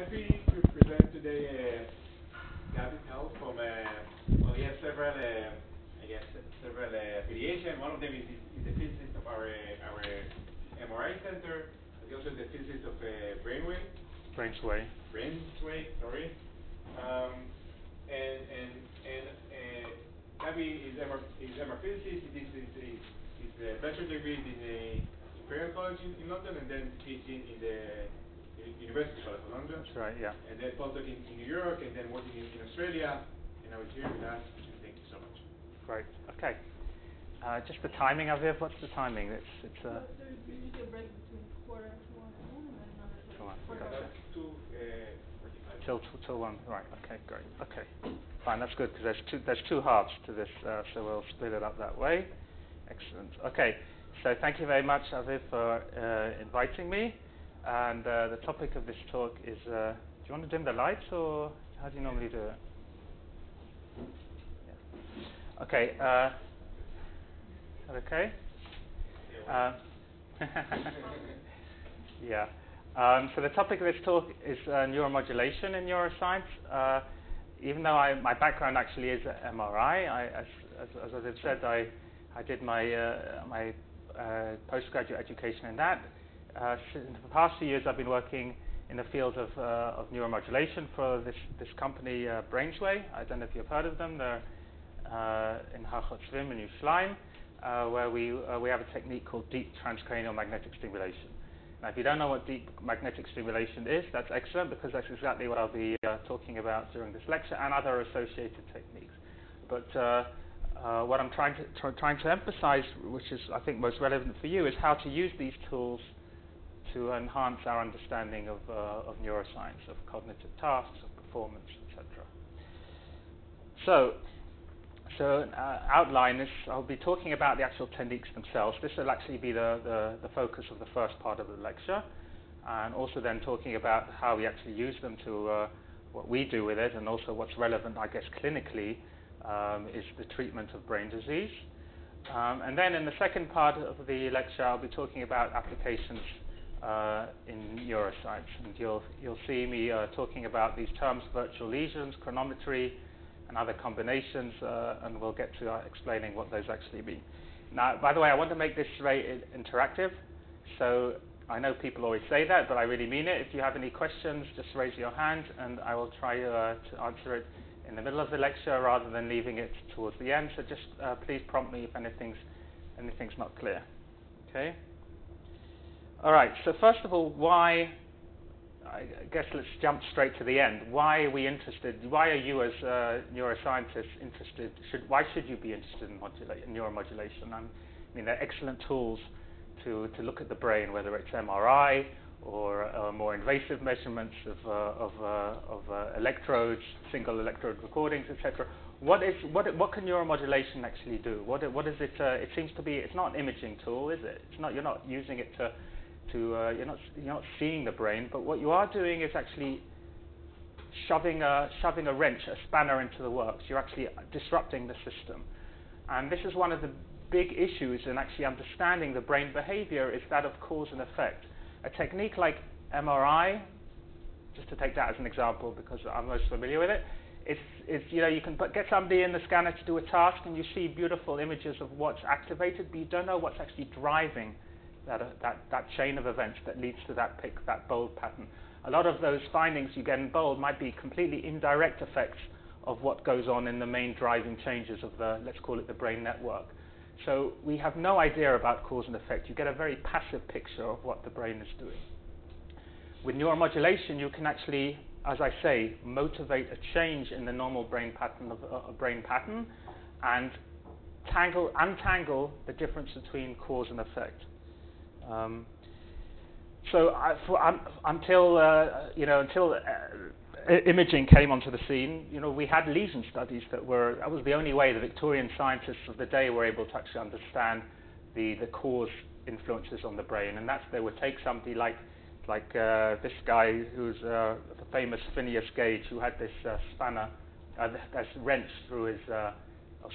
happy to present today Gabi's help from, well, he has several, several affiliations. One of them is the physicist of our MRI center, but also the physicist of Brainsway, sorry. Gabi is MR physicist. He did his bachelor degree in Imperial College in London, and then PhD in the University College of London. That's right, yeah. And then postdoc in New York, and then working in Australia, and now he's here with us. Thank you so much. Great. Okay. Just the timing of it. What's the timing? It's there's usually a break between quarter to 1 and 1, and then another till 1. Right. Okay. Great. Okay. Fine. That's good because there's two halves to this, so we'll split it up that way. Excellent. Okay. So thank you very much, Aviv, for inviting me. And the topic of this talk is, do you want to dim the lights, or how do you normally do it? Yeah. Okay. Is that okay? Yeah. So the topic of this talk is neuromodulation in neuroscience. Even though my background actually is MRI, as Aviv said, I did my postgraduate education in that. In the past few years, I've been working in the field of neuromodulation for this company, Brainsway. I don't know if you've heard of them. They're in Hachot Svim in Yerushalayim, where we have a technique called deep transcranial magnetic stimulation. Now, if you don't know what deep magnetic stimulation is, that's excellent, because that's exactly what I'll be talking about during this lecture and other associated techniques. But what I'm trying to emphasize, which is I think most relevant for you, is how to use these tools to enhance our understanding of neuroscience, of cognitive tasks, of performance, etc. So outline is, I'll be talking about the actual techniques themselves. This will actually be the focus of the first part of the lecture, and also then talking about how we actually use them to what we do with it, and also what's relevant, I guess, clinically, is the treatment of brain disease. And then in the second part of the lecture, I'll be talking about applications in neuroscience, and you'll see me talking about these terms: virtual lesions, chronometry, and other combinations, and we'll get to explaining what those actually mean. Now, by the way, I want to make this very interactive, so I know people always say that, but I really mean it. If you have any questions, just raise your hand, and I will try to answer it in the middle of the lecture rather than leaving it towards the end. So just please prompt me if anything's not clear. Okay. All right. So first of all, why? I guess let's jump straight to the end. Why are we interested? Why are you, as neuroscientists, interested? Why should you be interested in neuromodulation? I mean, they're excellent tools to look at the brain, whether it's MRI or more invasive measurements of electrodes, single electrode recordings, etc. What can neuromodulation actually do? What is it? It seems to be. It's not an imaging tool, is it? It's not. You're not using it you're not seeing the brain, but what you are doing is actually shoving a wrench, a spanner into the works. You're actually disrupting the system, and this is one of the big issues in actually understanding the brain behavior, is that of cause and effect. A technique like MRI, just to take that as an example because I'm most familiar with it, it's you can get somebody in the scanner to do a task, and you see beautiful images of what's activated, but you don't know what's actually driving that chain of events that leads to that bold pattern. A lot of those findings you get in bold might be completely indirect effects of what goes on in the main driving changes of the, let's call it, the brain network. So we have no idea about cause and effect. You get a very passive picture of what the brain is doing. With neuromodulation, you can actually, as I say, motivate a change in the normal brain pattern and untangle the difference between cause and effect. Until imaging came onto the scene, we had lesion studies that was the only way the Victorian scientists of the day were able to actually understand the cause influences on the brain, and they would take somebody like this guy who's the famous Phineas Gage, who had this spanner, this wrench through his, a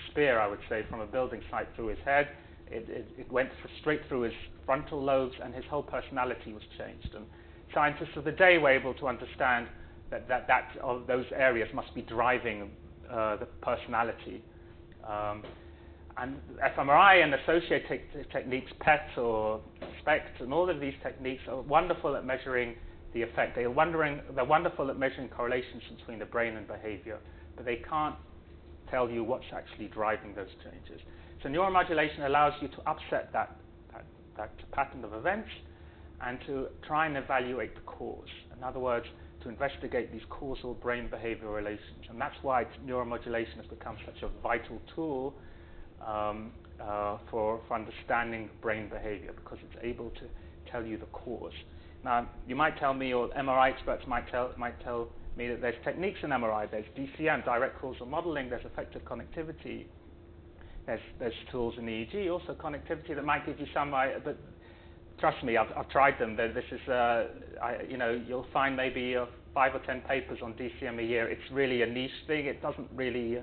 spear, I would say, from a building site through his head. It went straight through his frontal lobes, and his whole personality was changed. And scientists of the day were able to understand those areas must be driving the personality. And fMRI and associated techniques, PET or SPECT, and all of these techniques are wonderful at measuring the effect. They're wonderful at measuring correlations between the brain and behavior, but they can't tell you what's actually driving those changes. So neuromodulation allows you to upset that pattern of events and to try and evaluate the cause. In other words, to investigate these causal brain-behavior relations. And that's why neuromodulation has become such a vital tool for understanding brain behavior, because it's able to tell you the cause. Now, you might tell me, or MRI experts might tell me that there's techniques in MRI. There's DCM, direct causal modeling. There's effective connectivity. There's tools in EEG, also connectivity, that might give you some. But trust me, I've tried them. This is, you'll find maybe 5 or 10 papers on DCM a year. It's really a niche thing. It doesn't really,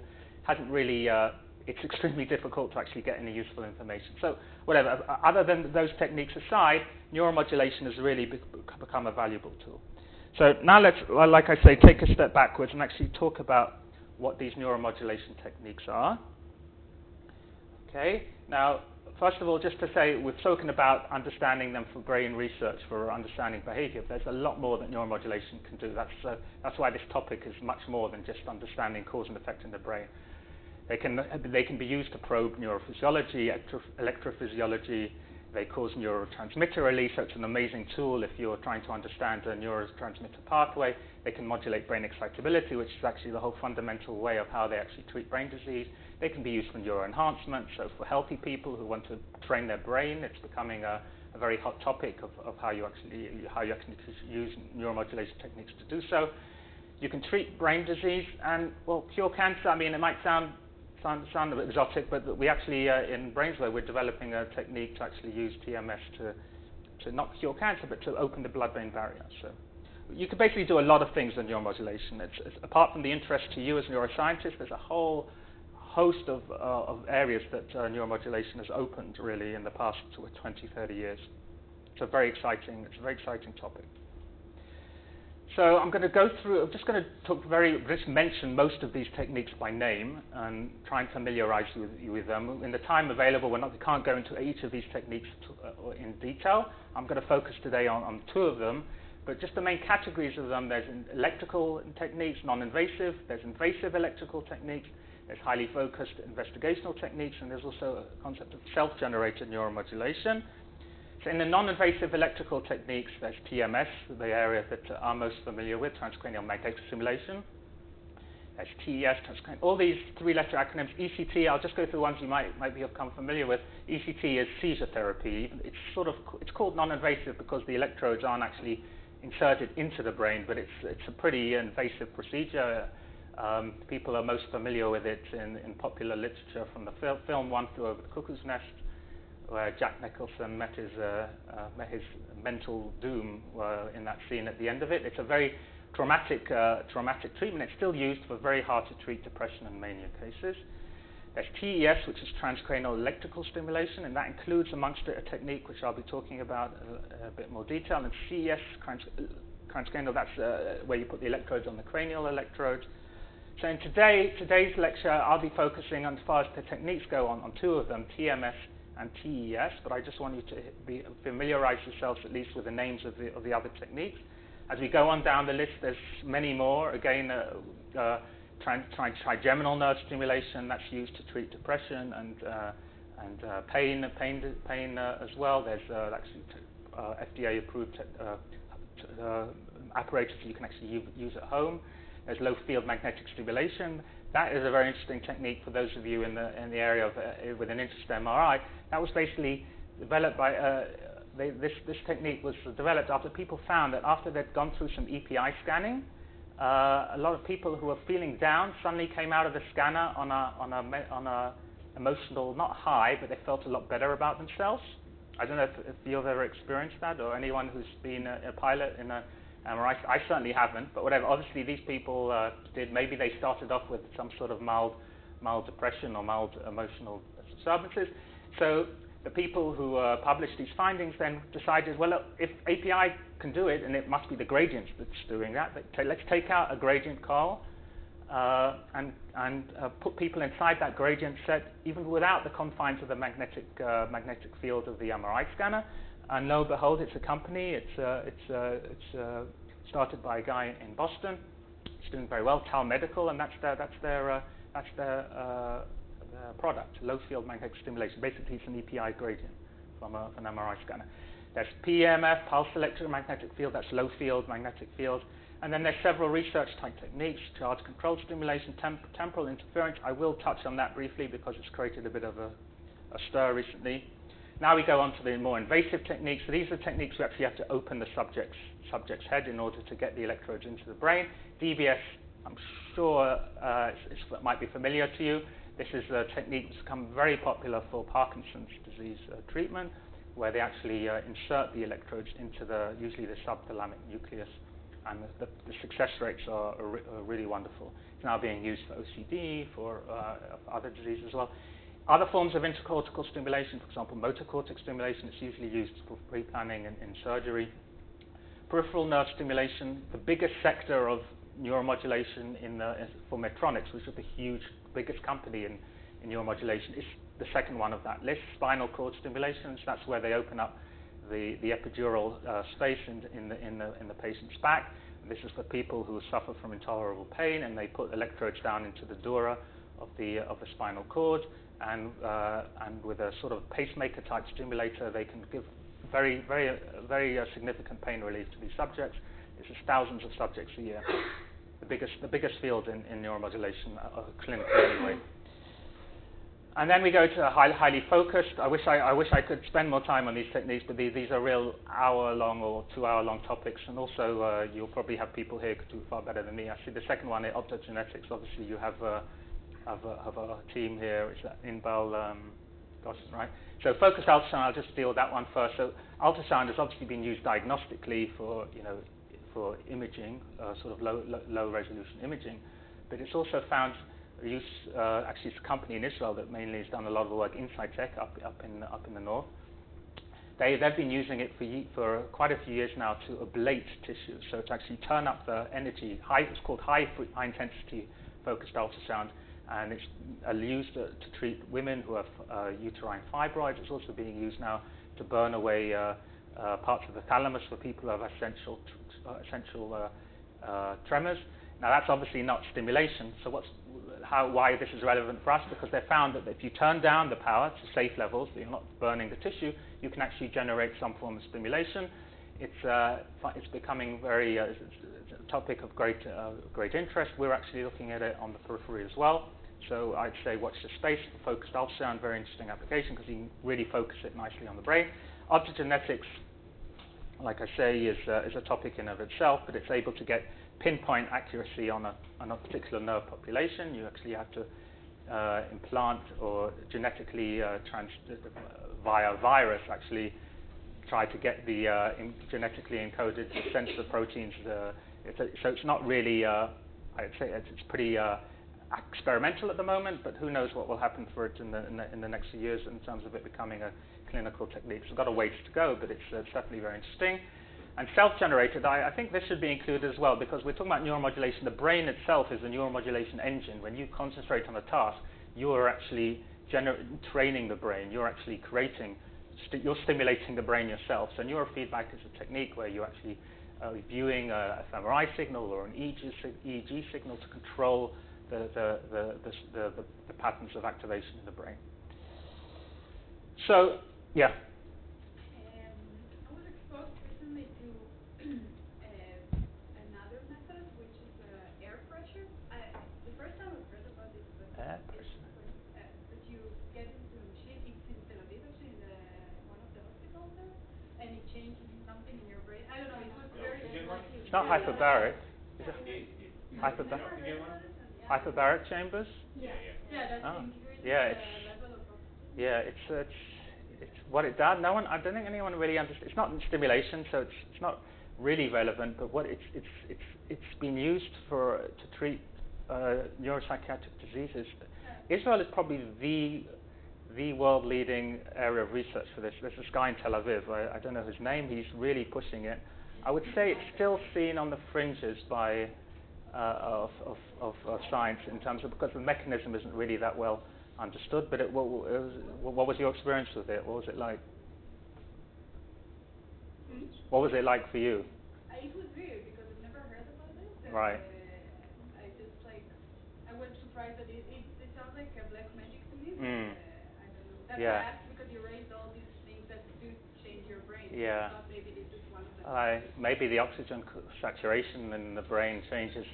it's extremely difficult to actually get any useful information. So whatever, other than those techniques aside, neuromodulation has really become a valuable tool. So now let's, like I say, take a step backwards and actually talk about what these neuromodulation techniques are. Okay, now, first of all, just to say, we've spoken about understanding them for brain research, for understanding behavior. There's a lot more that neuromodulation can do. That's why this topic is much more than just understanding cause and effect in the brain. They can be used to probe neurophysiology, electrophysiology. They cause neurotransmitter release, so it's an amazing tool if you're trying to understand a neurotransmitter pathway. They can modulate brain excitability, which is actually the whole fundamental way of how they actually treat brain disease. They can be used for neuroenhancement, so for healthy people who want to train their brain, it's becoming a very hot topic of how you actually use neuromodulation techniques to do so. You can treat brain disease and, well, cure cancer. I mean, it might sound a bit exotic, but we actually, in Brainsway, we're developing a technique to actually use TMS to not cure cancer, but to open the blood-brain barrier. So you can basically do a lot of things in neuromodulation. It's apart from the interest to you as neuroscientists, there's a whole host of areas that neuromodulation has opened, really, in the past 20, 30 years. It's a very exciting topic. So I'm going to go through, I'm just going to just mention most of these techniques by name and try and familiarize you with them. In the time available, we can't go into each of these techniques in detail. I'm going to focus today on 2 of them. But just the main categories of them, there's electrical techniques, non-invasive, there's invasive electrical techniques, there's highly focused investigational techniques, and there's also a concept of self-generated neuromodulation. So in the non-invasive electrical techniques, there's TMS, the area that I'm most familiar with, transcranial magnetic stimulation. There's TES, all these 3-letter acronyms. ECT, I'll just go through ones you might become familiar with. ECT is seizure therapy. It's called non-invasive because the electrodes aren't actually inserted into the brain, but it's a pretty invasive procedure. People are most familiar with it in popular literature from the film One Flew Over the Cuckoo's Nest, where Jack Nicholson met his mental doom in that scene at the end of it. It's a very traumatic treatment. It's still used for very hard-to-treat depression and mania cases. There's TES, which is transcranial electrical stimulation, and that includes amongst it a technique which I'll be talking about in a bit more detail. And CES, transcranial, that's where you put the electrodes on the cranial electrodes. So in today's lecture, I'll be focusing, as far as the techniques go, on 2 of them, TMS and TES, but I just want you to familiarize yourselves at least with the names of the other techniques. As we go on down the list, there's many more. Again, trigeminal nerve stimulation, that's used to treat depression and pain as well. There's actually FDA-approved apparatus you can actually use at home. There's low-field magnetic stimulation. That is a very interesting technique for those of you in the area of with an interest in MRI. That was basically developed by this technique was developed after people found that after they'd gone through some EPI scanning, a lot of people who were feeling down suddenly came out of the scanner on a emotional, not high, but they felt a lot better about themselves. I don't know if you've ever experienced that, or anyone who's been a pilot in a MRI. I certainly haven't, but whatever. Obviously, these people did. Maybe they started off with some sort of mild depression or mild emotional disturbances. So the people who published these findings then decided, well, look, if API can do it, and it must be the gradient that's doing that, let's take out a gradient coil and put people inside that gradient set, even without the confines of the magnetic field of the MRI scanner. And lo and behold, it's a company. It's started by a guy in Boston. It's doing very well, Tal Medical, and that's their product, low field magnetic stimulation. Basically, it's an EPI gradient from an MRI scanner. There's PEMF, pulse electromagnetic field, that's low field magnetic field. And then there's several research type techniques, charge controlled stimulation, temporal interference. I will touch on that briefly because it's created a bit of a stir recently. Now we go on to the more invasive techniques. So these are techniques we actually have to open the subject's head in order to get the electrodes into the brain. DBS, I'm sure it might be familiar to you. This is a technique that's become very popular for Parkinson's disease treatment, where they actually insert the electrodes into usually the subthalamic nucleus, and the success rates are really wonderful. It's now being used for OCD, for other diseases as well. Other forms of intercortical stimulation, for example, motor cortex stimulation, it's usually used for pre-planning in surgery. Peripheral nerve stimulation, the biggest sector of neuromodulation for Medtronic, which is the biggest company in neuromodulation, is the second one of that list. Spinal cord stimulation, so that's where they open up the epidural space in the patient's back. And this is for people who suffer from intolerable pain, and they put electrodes down into the dura of the spinal cord, and with a sort of pacemaker type stimulator, they can give very significant pain relief to these subjects. This is thousands of subjects a year. The biggest field in neuromodulation, clinically anyway. And then we go to highly focused. I wish I could spend more time on these techniques, but these are real hour-long or 2-hour-long topics. And also, you'll probably have people here who could do far better than me. Actually, the second one, optogenetics. Obviously, you have a team here. Is that Inbal Gosson, right? So focused ultrasound. I'll just deal with that one first. So ultrasound has obviously been used diagnostically for imaging, sort of low resolution imaging, but it's also found use. Actually, it's a company in Israel that mainly has done a lot of the work, Insight up in the north. They've been using it for quite a few years now to ablate tissue, so to actually turn up the energy. It's called high intensity focused ultrasound, and it's used to treat women who have uterine fibroids. It's also being used now to burn away parts of the thalamus for people who have essential tremors. Now that's obviously not stimulation. So why this is relevant for us? Because they found that if you turn down the power to safe levels, so you're not burning the tissue, you can actually generate some form of stimulation. It's becoming it's a topic of great interest. We're actually looking at it on the periphery as well. So I'd say watch the space for focused ultrasound. Very interesting application because you can really focus it nicely on the brain. Optogenetics, like I say, is a topic in of itself, but it's able to get pinpoint accuracy on a particular nerve population. You actually have to implant or genetically via virus actually try to get the genetically encoded sensor proteins. So it's not really, I'd say it's pretty experimental at the moment, but who knows what will happen for it in the next few years in terms of it becoming a clinical technique. So we've got a ways to go, but it's definitely very interesting. And self-generated, I think this should be included as well, because we're talking about neuromodulation. The brain itself is a neuromodulation engine. When you concentrate on a task, you are actually training the brain. You're actually creating, you're stimulating the brain yourself. So neurofeedback is a technique where you actually viewing a fMRI signal or an EEG signal to control the patterns of activation in the brain. So, yeah. I was exposed recently to another method, which is air pressure. The first time I've heard about this, Air pressure. that you get into a machine. It's in Tel Aviv, actually, in one of the hospitals there, and it changes something in your brain. I don't know. It was very. It's not hyperbaric. Is it? Hyperbaric chambers? Yeah, that's increasing yeah, the level of oxygen. Yeah, it's what it does. I don't think anyone really understands. It's not stimulation, so it's not really relevant. But what it's been used to treat neuropsychiatric diseases. Israel is probably the world-leading area of research for this. There's this guy in Tel Aviv. I don't know his name. He's really pushing it. I would say it's still seen on the fringes by of science in terms of, because the mechanism isn't really that well understood. But what was your experience with it? What was it like? What was it like for you? It was weird because I've never heard about it. And, Right. I just I was surprised that it sounds like a black magic to me. But, I don't know. That's why I asked, because you raised all these things that do change your brain. Yeah. I thought maybe this is one of them. Maybe the oxygen saturation in the brain changes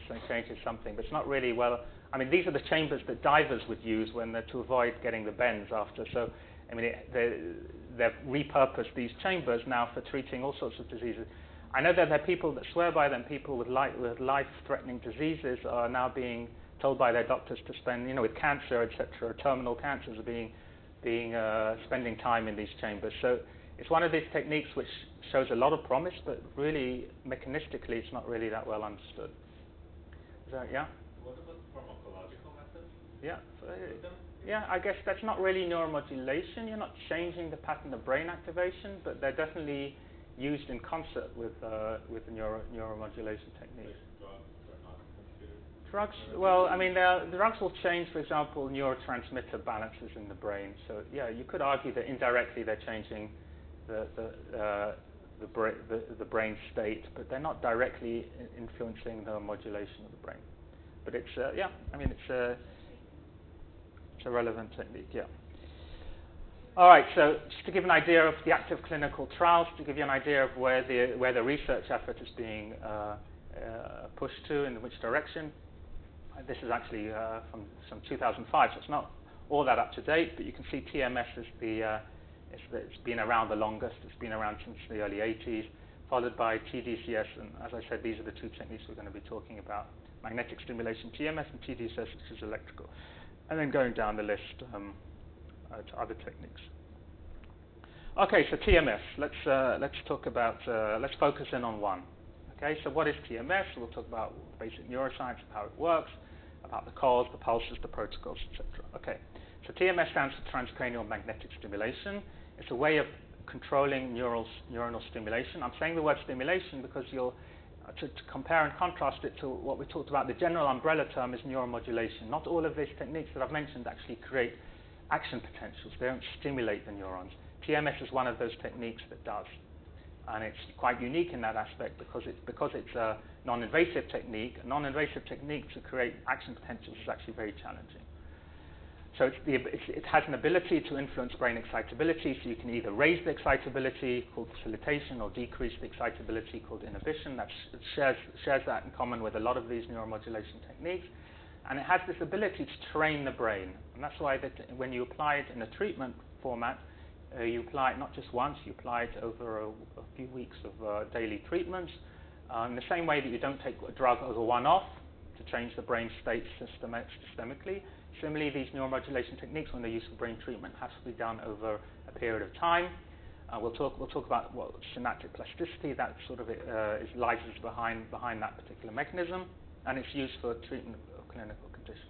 something, but it's not really well. I mean, these are the chambers that divers would use when they're to avoid getting the bends after. So, I mean, they've repurposed these chambers now for treating all sorts of diseases. I know that there are people that swear by them. People with life-threatening diseases are now being told by their doctors to spend, with cancer, etc., terminal cancers, are spending time in these chambers. So it's one of these techniques which shows a lot of promise, but really mechanistically, it's not really that well understood. Is that, yeah? What about pharmacological methods? Yeah. Yeah, I guess that's not really neuromodulation. You're not changing the pattern of brain activation, but they're definitely used in concert with the neuromodulation techniques. Drugs are not considered. Drugs, well, I mean, drugs will change, for example, neurotransmitter balances in the brain. So, yeah, you could argue that indirectly they're changing the brain state, but they're not directly influencing the modulation of the brain. But it's, yeah, I mean, it's a relevant technique, yeah. All right, so just to give an idea of the active clinical trials, to give you an idea of where the research effort is being pushed to, in which direction. This is actually from 2005, so it's not all that up to date, but you can see TMS is it's been around the longest. It's been around since the early 80s, followed by TDCS, and as I said, these are the two techniques we're going to be talking about: magnetic stimulation, TMS, and TDCS, which is electrical. And then going down the list to other techniques. Okay, so TMS. Let's talk about. Let's focus in on one. Okay, so what is TMS? We'll talk about basic neuroscience of how it works, about the calls, the pulses, the protocols, etc. Okay, so TMS stands for transcranial magnetic stimulation. It's a way of controlling neuronal stimulation. I'm saying the word stimulation because to compare and contrast it to what we talked about, the general umbrella term is neuromodulation. Not all of these techniques that I've mentioned actually create action potentials. They don't stimulate the neurons. TMS is one of those techniques that does. And it's quite unique in that aspect because it's a non-invasive technique. A non-invasive technique to create action potentials is actually very challenging. So it has an ability to influence brain excitability, so you can either raise the excitability, called facilitation, or decrease the excitability, called inhibition. It shares that in common with a lot of these neuromodulation techniques. And it has this ability to train the brain. And that's why when you apply it in a treatment format, you apply it not just once, you apply it over a few weeks of daily treatments. In the same way that you don't take a drug as a one-off to change the brain state systemically. Similarly, these neuromodulation techniques, when they're used for brain treatment, have to be done over a period of time. We'll talk about what synaptic plasticity, that sort of lies behind that particular mechanism, and it's used for treatment of clinical conditions.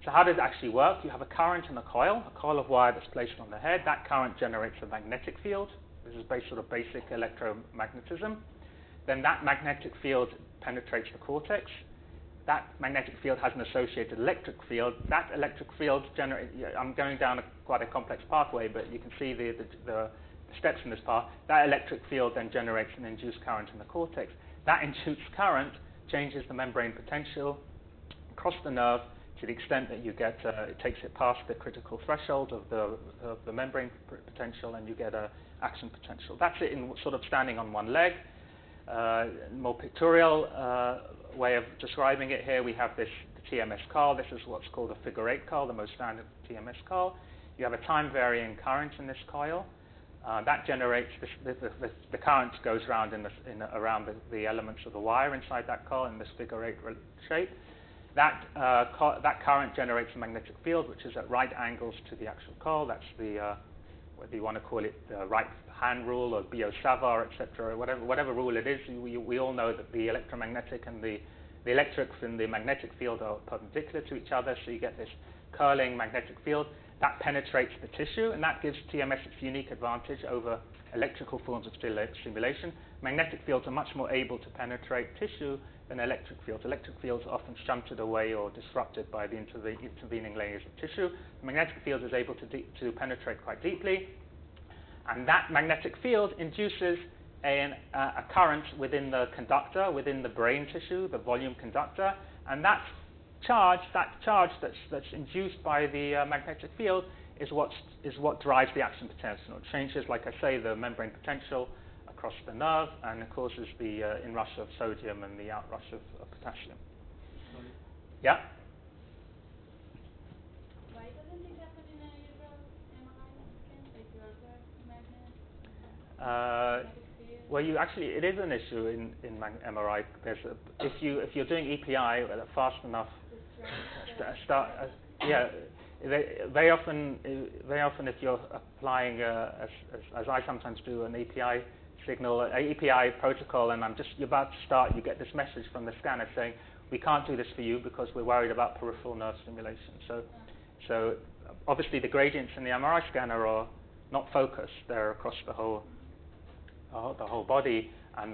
So how does it actually work? You have a current and a coil of wire that's placed on the head. That current generates a magnetic field. This is sort of basic electromagnetism. Then that magnetic field penetrates the cortex. That magnetic field has an associated electric field. That electric field generates. I'm going down quite a complex pathway, but you can see the steps in this path. That electric field then generates an induced current in the cortex. That induced current changes the membrane potential across the nerve to the extent that you get, it takes it past the critical threshold of the membrane potential, and you get an action potential. That's it in sort of standing on one leg. More pictorial way of describing it here, we have the TMS coil. This is what's called a figure 8 coil, the most standard TMS coil. You have a time-varying current in this coil. That generates the current goes around around the elements of the wire inside that coil in this figure 8 shape. That current generates a magnetic field which is at right angles to the actual coil. That's the whether you want to call it the right hand rule or Biot-Savart, etc., whatever rule it is. We all know that the electromagnetic and the electrics in the magnetic field are perpendicular to each other, so you get this curling magnetic field. that penetrates the tissue, and that gives TMS its unique advantage over electrical forms of stimulation. Magnetic fields are much more able to penetrate tissue than electric fields. Electric fields are often shunted away or disrupted by the intervening layers of tissue. The magnetic field is able to penetrate quite deeply, and that magnetic field induces a current within the conductor, within the brain tissue, the volume conductor, and that charge that's induced by the magnetic field is what drives the action potential. It changes, like I say, the membrane potential across the nerve, and it causes the inrush of sodium and the outrush of potassium. Sorry. Yeah? Why doesn't it happen in a usual MRI scan? Like you are magnetic field? Well, it is an issue in MRI. If you're doing EPI fast enough, very often if you're applying as I sometimes do an EPI signal, an EPI protocol, and you're about to start, you get this message from the scanner saying, we can't do this for you because we're worried about peripheral nerve stimulation. So obviously the gradients in the MRI scanner are not focused; they're across the whole body, and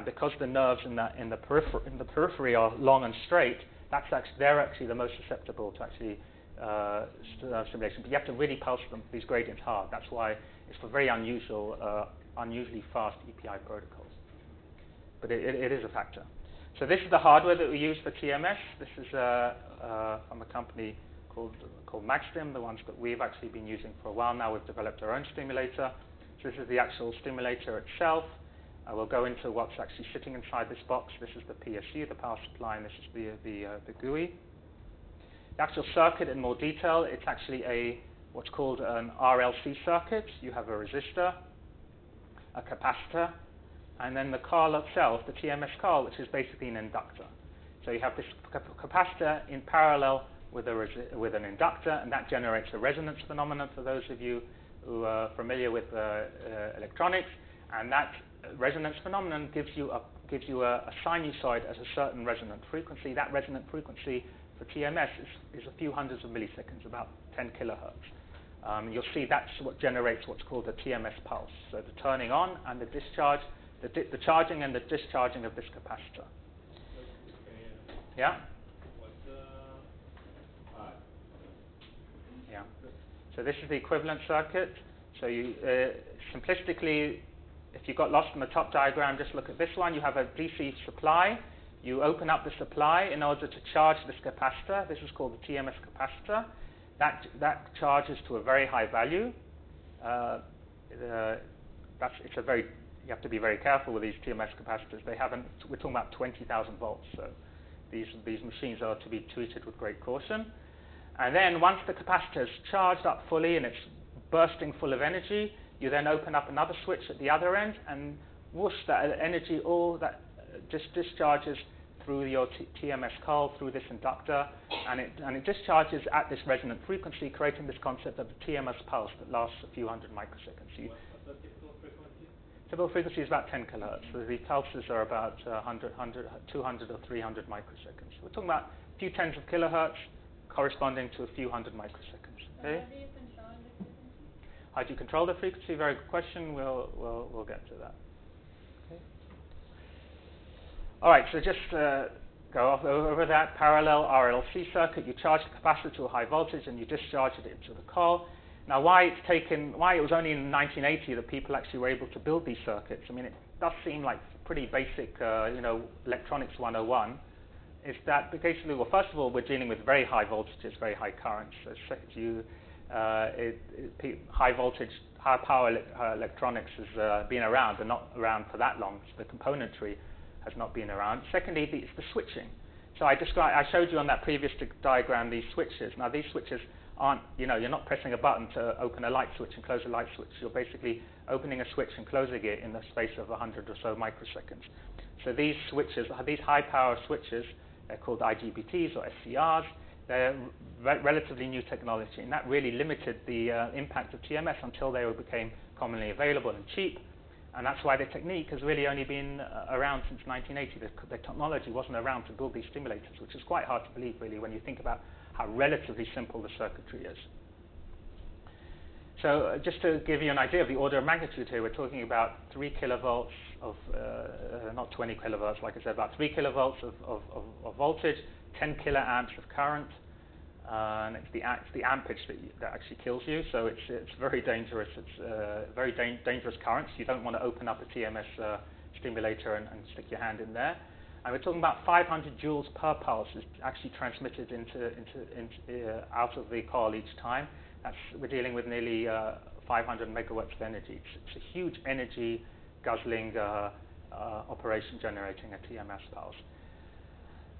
because the nerves in the periphery are long and straight, they're actually the most susceptible to actually stimulation. But you have to really pulse them, these gradients, hard. That's why it's for very unusually fast EPI protocols. But it is a factor. So this is the hardware that we use for TMS. This is from a company called MagStim, the ones that we've actually been using for a while now. We've developed our own stimulator. So this is the actual stimulator itself. We'll go into what's actually sitting inside this box. This is the PSU, the power supply, and this is the GUI. The actual circuit in more detail, it's actually what's called an RLC circuit. You have a resistor, a capacitor, and then the coil itself, the TMS coil, which is basically an inductor. So you have this capacitor in parallel with an inductor, and that generates a resonance phenomenon for those of you who are familiar with electronics, and that resonance phenomenon gives you a sinusoid at a certain resonant frequency. That resonant frequency for TMS is a few hundreds of milliseconds, about 10 kilohertz. You'll see that's what generates what's called a TMS pulse. So the turning on and the discharge, the charging and the discharging of this capacitor. Yeah? Yeah. So this is the equivalent circuit. So you simplistically, if you got lost in the top diagram, just look at this one. You have a DC supply. You open up the supply in order to charge this capacitor. This is called the TMS capacitor. That charges to a very high value. You have to be very careful with these TMS capacitors. We're talking about 20,000 volts. So these machines are to be treated with great caution. And then once the capacitor is charged up fully and it's bursting full of energy, you then open up another switch at the other end, and whoosh, that energy all that just discharges through your TMS coil, through this inductor, and it discharges at this resonant frequency, creating this concept of the TMS pulse that lasts a few hundred microseconds. What's the typical frequency? Typical frequency is about 10 kilohertz. So the pulses are about 200 or 300 microseconds. We're talking about a few tens of kilohertz corresponding to a few hundred microseconds. Okay? How do you control the frequency? Very good question. We'll get to that. Okay. All right. So just go over that parallel RLC circuit. You charge the capacitor to a high voltage and you discharge it into the coil. Now, why it was only in 1980 that people actually were able to build these circuits? I mean, it does seem like pretty basic, electronics 101. Is that basically, well, first of all, we're dealing with very high voltages, very high currents. So high voltage, high power electronics has been around, but not around for that long. So the componentry has not been around. Secondly, it's the switching. So I showed you on that previous diagram these switches. Now these switches aren't, you're not pressing a button to open a light switch and close a light switch. You're basically opening a switch and closing it in the space of 100 or so microseconds. So these switches, these high power switches, they're called IGBTs or SCRs. They're relatively new technology, and that really limited the impact of TMS until they became commonly available and cheap. And that's why the technique has really only been around since 1980. The technology wasn't around to build these stimulators, which is quite hard to believe, really, when you think about how relatively simple the circuitry is. So just to give you an idea of the order of magnitude here, we're talking about 3 kilovolts of, not 20 kilovolts, like I said, about 3 kilovolts of voltage, 10 kiloamps of current, and it's the ampage that actually kills you. So it's very dangerous. It's very dangerous currents. You don't want to open up a TMS stimulator and stick your hand in there. And we're talking about 500 joules per pulse is actually transmitted out of the coil each time. We're dealing with nearly 500 megawatts of energy. It's a huge energy guzzling operation generating a TMS pulse.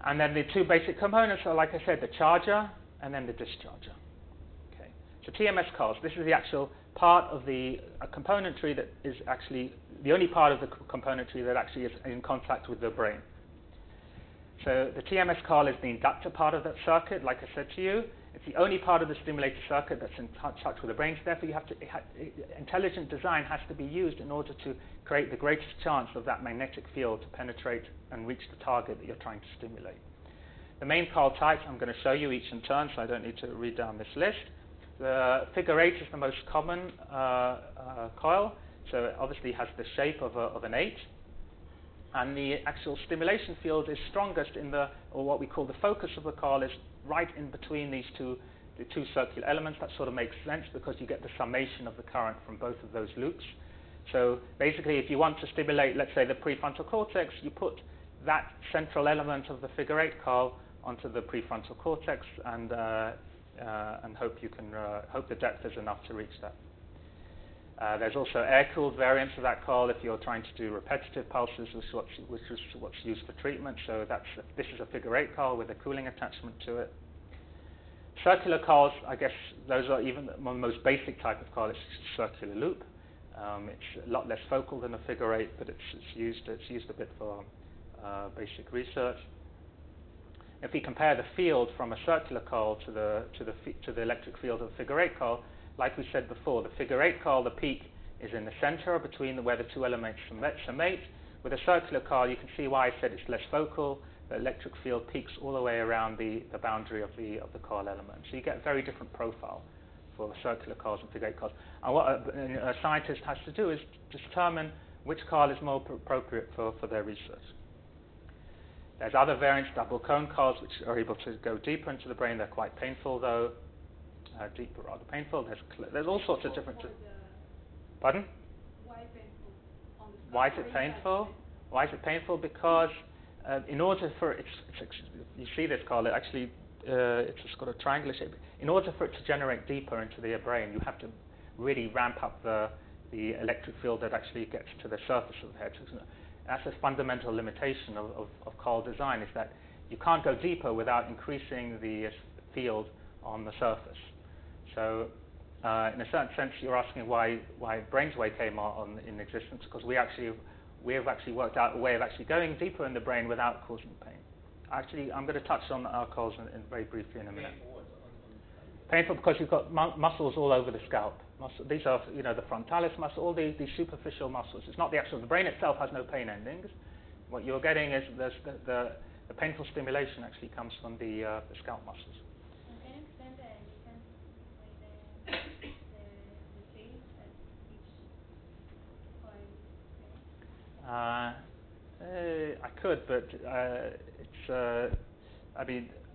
And then the two basic components are, like I said, the charger and then the discharger. Okay. So TMS coils, this is the actual part of the componentry that is actually the only part of the componentry that actually is in contact with the brain. So the TMS coil is the inductor part of that circuit, like I said to you. It's the only part of the stimulator circuit that's in touch with the brain. So therefore, intelligent design has to be used in order to create the greatest chance of that magnetic field to penetrate and reach the target that you're trying to stimulate. The main coil types, I'm going to show you each in turn, so I don't need to read down this list. The figure 8 is the most common coil, so it obviously has the shape of an 8. And the actual stimulation field is strongest or what we call the focus of the coil is right in between the two circular elements. That sort of makes sense because you get the summation of the current from both of those loops. So basically, if you want to stimulate, let's say, the prefrontal cortex, you put that central element of the figure 8 coil onto the prefrontal cortex and hope the depth is enough to reach that. There's also air-cooled variants of that coil if you're trying to do repetitive pulses, which is what's used for treatment. So this is a figure 8 coil with a cooling attachment to it. Circular coils, I guess those are even the most basic type of coil. It's circular loop. It's a lot less focal than a figure 8, but it's used a bit for basic research. If we compare the field from a circular coil to the electric field of a figure 8 coil, like we said before, the figure 8 coil, the peak is in the center between where the two elements summate. With a circular coil, you can see why I said it's less focal. The electric field peaks all the way around the boundary of the coil element. So you get a very different profile for circular coils and figure 8 coils. And what a scientist has to do is determine which coil is more appropriate for their research. There's other variants, double cone coils, which are able to go deeper into the brain. They're quite painful, though. Deeper, rather painful. There's all sorts of different. Pardon? Why painful? Why is it painful? Why is it painful? Because in order for you see this coil, it's just got a triangular shape. In order for it to generate deeper into the brain, you have to really ramp up the electric field that actually gets to the surface of the head. So that's a fundamental limitation of coil design, is that you can't go deeper without increasing the field on the surface. So in a certain sense, you're asking why BrainsWay came in existence, because we have actually worked out a way of actually going deeper in the brain without causing pain. Actually, I'm going to touch on our coils very briefly in a minute. Painful because you've got muscles all over the scalp. These are, the frontalis muscle, all these superficial muscles. It's not the actual. The brain itself has no pain endings. What you're getting is the painful stimulation actually comes from the scalp muscles. Can you explain the difference between the field that each coil is? I could, but it's.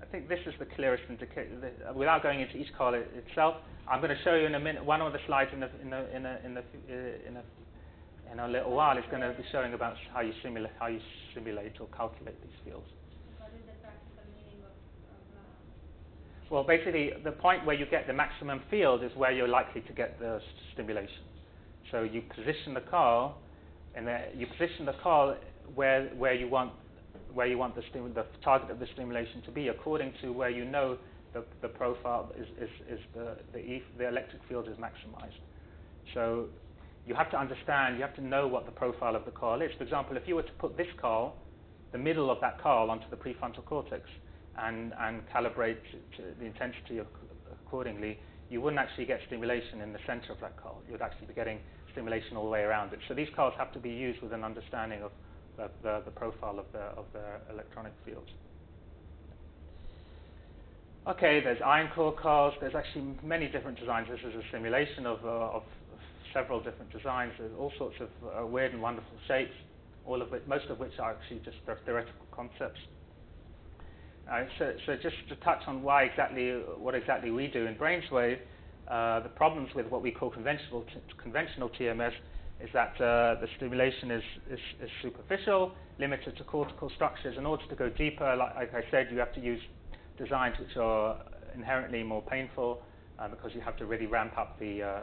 I think this is the clearest indicator. Without going into each coil itself, I'm going to show you in a minute. One of the slides in a little while is going to be showing about how you simulate or calculate these fields. What is the practical meaning of Well, basically, the point where you get the maximum field is where you're likely to get the stimulation. So you position the coil, and you position the coil where you want the target of the stimulation to be, according to where you know the profile is the electric field is maximized. So you have to understand, you have to know what the profile of the coil is. For example, if you were to put this coil, the middle of that coil, onto the prefrontal cortex and calibrate the intensity accordingly, you wouldn't actually get stimulation in the center of that coil. You would actually be getting stimulation all the way around it. So these coils have to be used with an understanding of the profile of the electronic fields. Okay, there's iron core calls. There's actually many different designs. This is a simulation of several different designs. There's all sorts of weird and wonderful shapes, most of which are actually just theoretical concepts. So just to touch on what exactly we do in BrainsWave, the problems with what we call conventional TMS is that the stimulation is superficial, limited to cortical structures. In order to go deeper, like I said, you have to use designs which are inherently more painful because you have to really ramp up the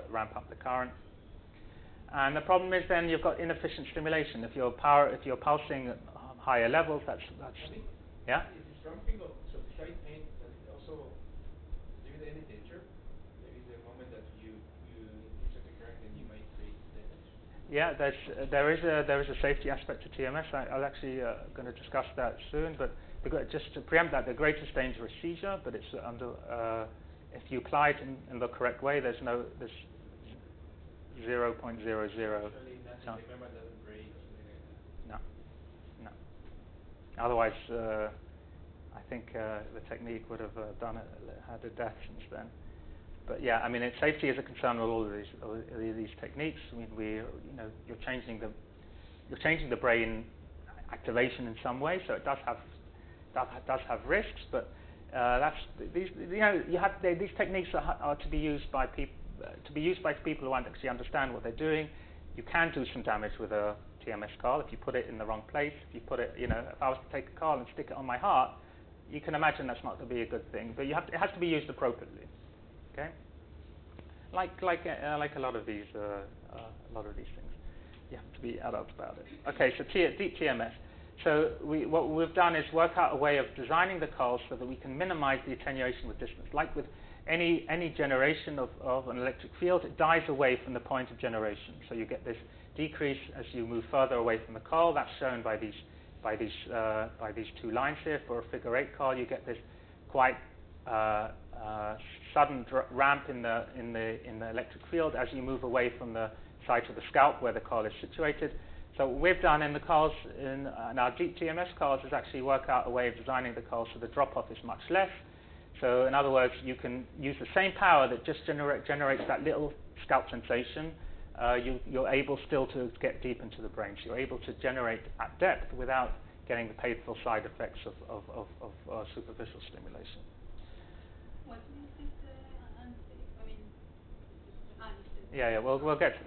current. And the problem is then you've got inefficient stimulation. If you're pulsing at higher levels, that's yeah. Is this ramping of sufficient pain does it also limit any danger? Maybe the moment that you insert the current, then you might create damage. Yeah, there is a safety aspect to TMS. I'll actually going to discuss that soon. But just to preempt that, the greatest danger is seizure. But it's under if you apply it in the correct way, there's 0.00. Actually, the membrane doesn't break or something like that. No. Otherwise, I think the technique would have had a death since then. But yeah, I mean, safety is a concern with all of these techniques. I mean, you're changing the brain activation in some way, so it does have risks. But these techniques are to be used by people. To be used by people who actually understand what they're doing. You can do some damage with a TMS coil if you put it in the wrong place. If you put it, if I was to take a coil and stick it on my heart, you can imagine that's not going to be a good thing. But it has to be used appropriately. Okay. Like a lot of these things, you have to be adult about it. Okay, so deep TMS. So what we've done is work out a way of designing the coils so that we can minimize the attenuation with distance. Like with any generation of an electric field, it dies away from the point of generation. So you get this decrease as you move further away from the coil. That's shown by these two lines here. For a figure 8 coil, you get this quite sudden ramp in the electric field as you move away from the site of the scalp where the coil is situated. So what we've done in the coils, in our deep TMS coils, is actually work out a way of designing the coils so the drop-off is much less. So in other words, you can use the same power that just generates that little scalp sensation. You're able still to get deep into the brain. So you're able to generate at depth without getting the painful side effects of superficial stimulation. What is this unsafe? I mean, unsafe. Yeah. We'll get to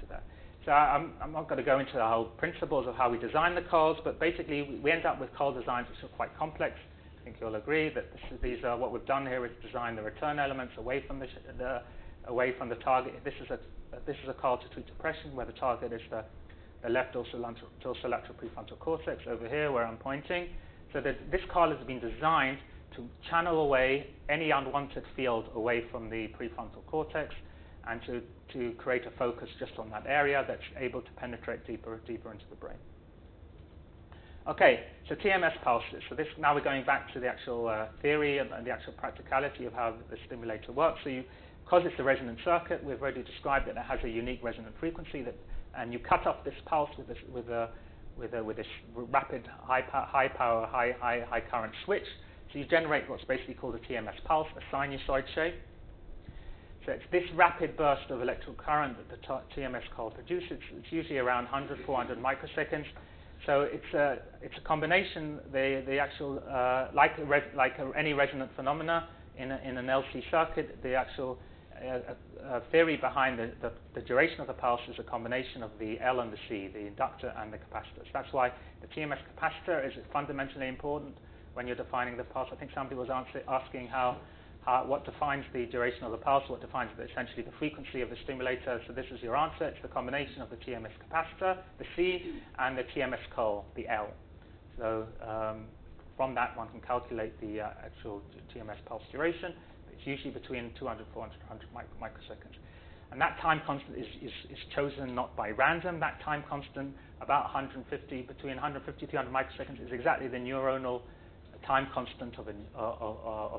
that. So I'm not going to go into the whole principles of how we design the coils, but basically we end up with coil designs which are quite complex. I think you'll agree that these are what we've done here is design the return elements away from the target. This is a coil to treat depression where the target is the left dorsolateral prefrontal cortex over here where I'm pointing. So that this coil has been designed to channel away any unwanted field away from the prefrontal cortex and to create a focus just on that area that's able to penetrate deeper into the brain. Okay, so TMS pulses. So now we're going back to the actual theory and the actual practicality of how the stimulator works. So because it's a resonant circuit, we've already described that it has a unique resonant frequency and you cut off this pulse with this rapid high power, high current switch. So you generate what's basically called a TMS pulse, a sinusoid shape. So it's this rapid burst of electrical current that the TMS coil produces. It's usually around 100, 400 microseconds. So it's a combination. The actual any resonant phenomena in an LC circuit, the actual theory behind the duration of the pulse is a combination of the L and the C, the inductor and the capacitors. That's why the TMS capacitor is fundamentally important when you're defining the pulse. I think somebody was asking what defines the duration of the pulse, what defines essentially the frequency of the stimulator. So this is your answer. It's the combination of the TMS capacitor, the C, and the TMS coil, the L. So from that one can calculate the actual TMS pulse duration. It's usually between 200, 400, 100 microseconds. And that time constant is chosen not by random. That time constant, about between 150 to 200 microseconds, is exactly the neuronal time constant of a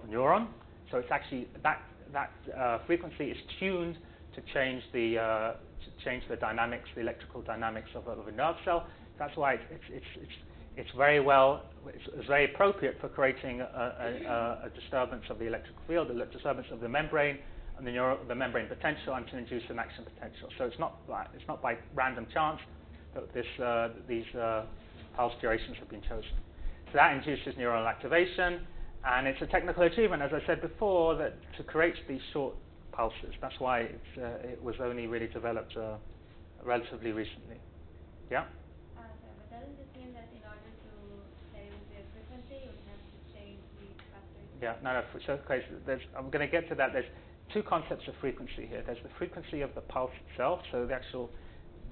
neuron. So it's actually that frequency is tuned to change the dynamics, the electrical dynamics of a nerve cell. That's why it's very appropriate for creating a disturbance of the electrical field, a disturbance of the membrane and the membrane potential, and to induce an action potential. So it's not by random chance that these pulse durations have been chosen. So that induces neuronal activation, and it's a technical achievement, as I said before, that to create these short pulses. That's why it was only really developed relatively recently. Yeah? But doesn't this mean that in order to play with the frequency, you would have to change the capacitor? Yeah, no. So, okay, so I'm going to get to that. There's two concepts of frequency here. There's the frequency of the pulse itself, so the actual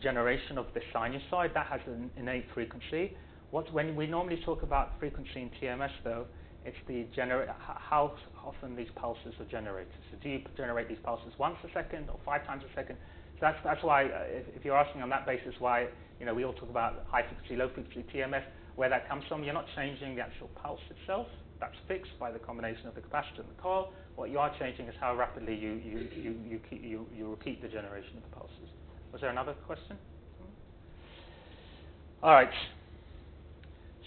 generation of the sinusoid, that has an innate frequency. When we normally talk about frequency in TMS, though, it's the how often these pulses are generated. So do you generate these pulses once a second or 5 times a second? So that's why, if you're asking on that basis why, we all talk about high frequency, low frequency TMS, where that comes from, you're not changing the actual pulse itself. That's fixed by the combination of the capacitor and the coil. What you are changing is how rapidly you repeat the generation of the pulses. Was there another question? All right.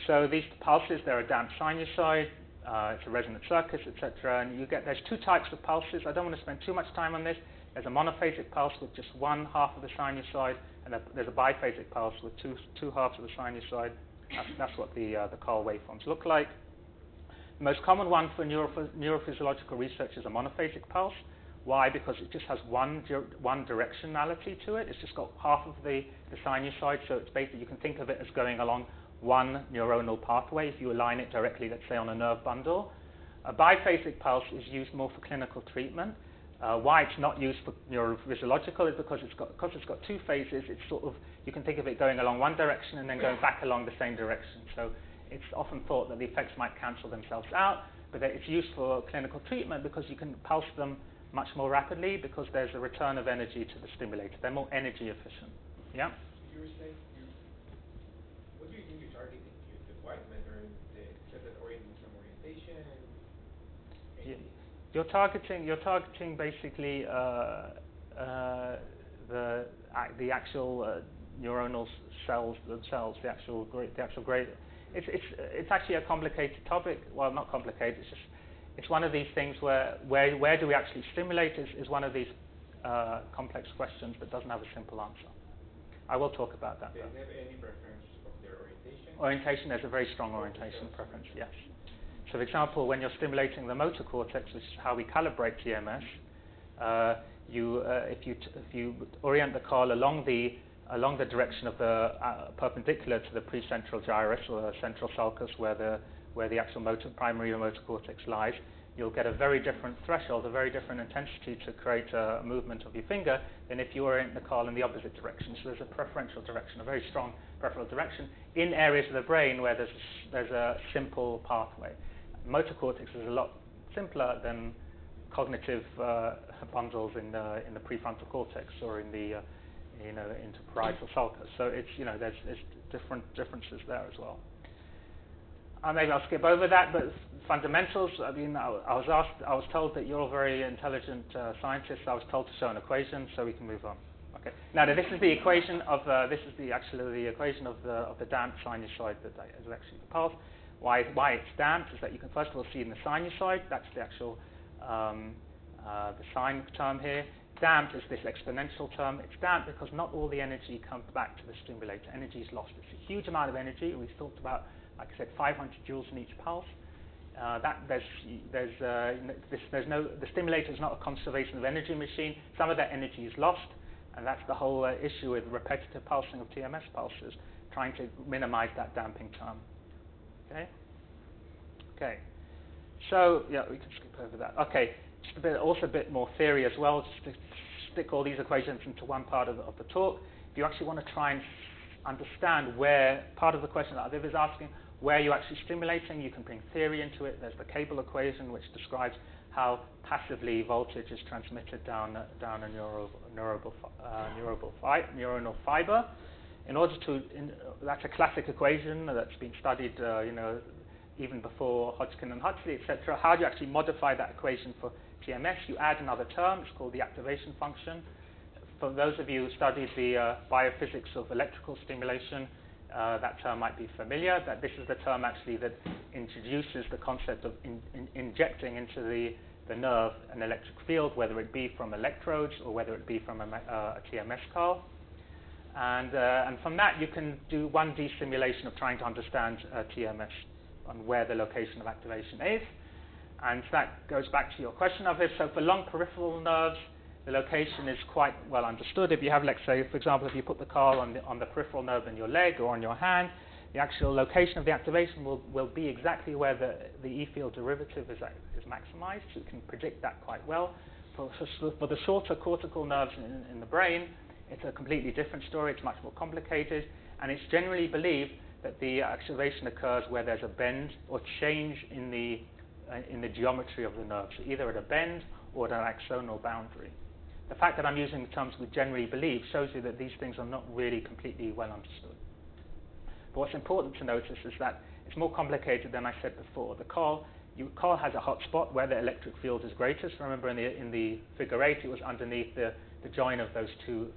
So these pulses, they're a damped sinusoid. It's a resonant circuit, etc. And there's two types of pulses. I don't want to spend too much time on this. There's a monophasic pulse with just one half of the sinusoid, and there's a biphasic pulse with two halves of the sinusoid. That's what the coil waveforms look like. The most common one for neurophysiological research is a monophasic pulse. Why? Because it just has one directionality to it. It's just got half of the sinusoid, so it's basically, you can think of it as going along one neuronal pathway if you align it directly, let's say, on a nerve bundle. A biphasic pulse is used more for clinical treatment. Why it's not used for neurophysiological is because it's got two phases. It's sort of, you can think of it going along one direction and then going back along the same direction. So it's often thought that the effects might cancel themselves out, but that it's used for clinical treatment because you can pulse them much more rapidly because there's a return of energy to the stimulator. They're more energy efficient. Yeah? You were saying, what do you think you're targeting? The white matter, some orientation? You're targeting basically the actual neuronal cells themselves, the actual grade. It's actually a complicated topic. Well, not complicated. It's one of these things where do we actually stimulate is one of these complex questions that doesn't have a simple answer. I will talk about that. Do they have any preference of their orientation? Orientation, there's a very strong orientation preference, yes. So, for example, when you're stimulating the motor cortex, which is how we calibrate TMS, if you orient the coil along the direction of the perpendicular to the precentral gyrus or the central sulcus, where the actual primary motor cortex lies, you'll get a very different threshold, a very different intensity to create a movement of your finger than if you orient the coil in the opposite direction. So there's a preferential direction, a very strong preferential direction in areas of the brain where there's a simple pathway. Motor cortex is a lot simpler than cognitive bundles in the prefrontal cortex or in the interparietal sulcus. So it's there's different differences there as well. Maybe I'll skip over that, but fundamentals. I mean, I was told that you're all very intelligent scientists. I was told to show an equation, so we can move on. Okay. Now this is the equation of the equation of the damped sinusoid that is actually the pulse. Why it's damped is that you can first of all see in the sinusoid. That's the actual the sine term here. Damped is this exponential term. It's damped because not all the energy comes back to the stimulator. Energy is lost. It's a huge amount of energy. We've talked about, like I said, 500 joules in each pulse. The stimulator is not a conservation of energy machine. Some of that energy is lost, and that's the whole issue with repetitive pulsing of TMS pulses, trying to minimize that damping term. Okay. So yeah, we can skip over that. Okay. Just a bit more theory as well, just to stick all these equations into one part of the talk. If you actually want to try and understand where, part of the question that Aviv is asking, where you're actually stimulating, you can bring theory into it. There's the cable equation, which describes how passively voltage is transmitted down a neuronal fiber. That's a classic equation that's been studied, even before Hodgkin and Huxley, etc. How do you actually modify that equation for TMS? You add another term. It's called the activation function. For those of you who studied the biophysics of electrical stimulation, that term might be familiar, that this is the term actually that introduces the concept of injecting into the nerve an electric field, whether it be from electrodes or whether it be from a TMS card. And from that, you can do 1D simulation of trying to understand TMS and where the location of activation is. And that goes back to your question of it. So for long peripheral nerves, the location is quite well understood. If you have, let's say, for example, if you put the card on the peripheral nerve in your leg or on your hand, the actual location of the activation will be exactly where the E field derivative is maximized. So you can predict that quite well. For the shorter cortical nerves in the brain, it's a completely different story. It's much more complicated, and it's generally believed that the activation occurs where there's a bend or change in the geometry of the nerve, so either at a bend or at an axonal boundary. The fact that I'm using the terms we generally believe shows you that these things are not really completely well understood. But what's important to notice is that it's more complicated than I said before. The coil has a hot spot where the electric field is greatest. Remember in the figure 8, it was underneath the join of those two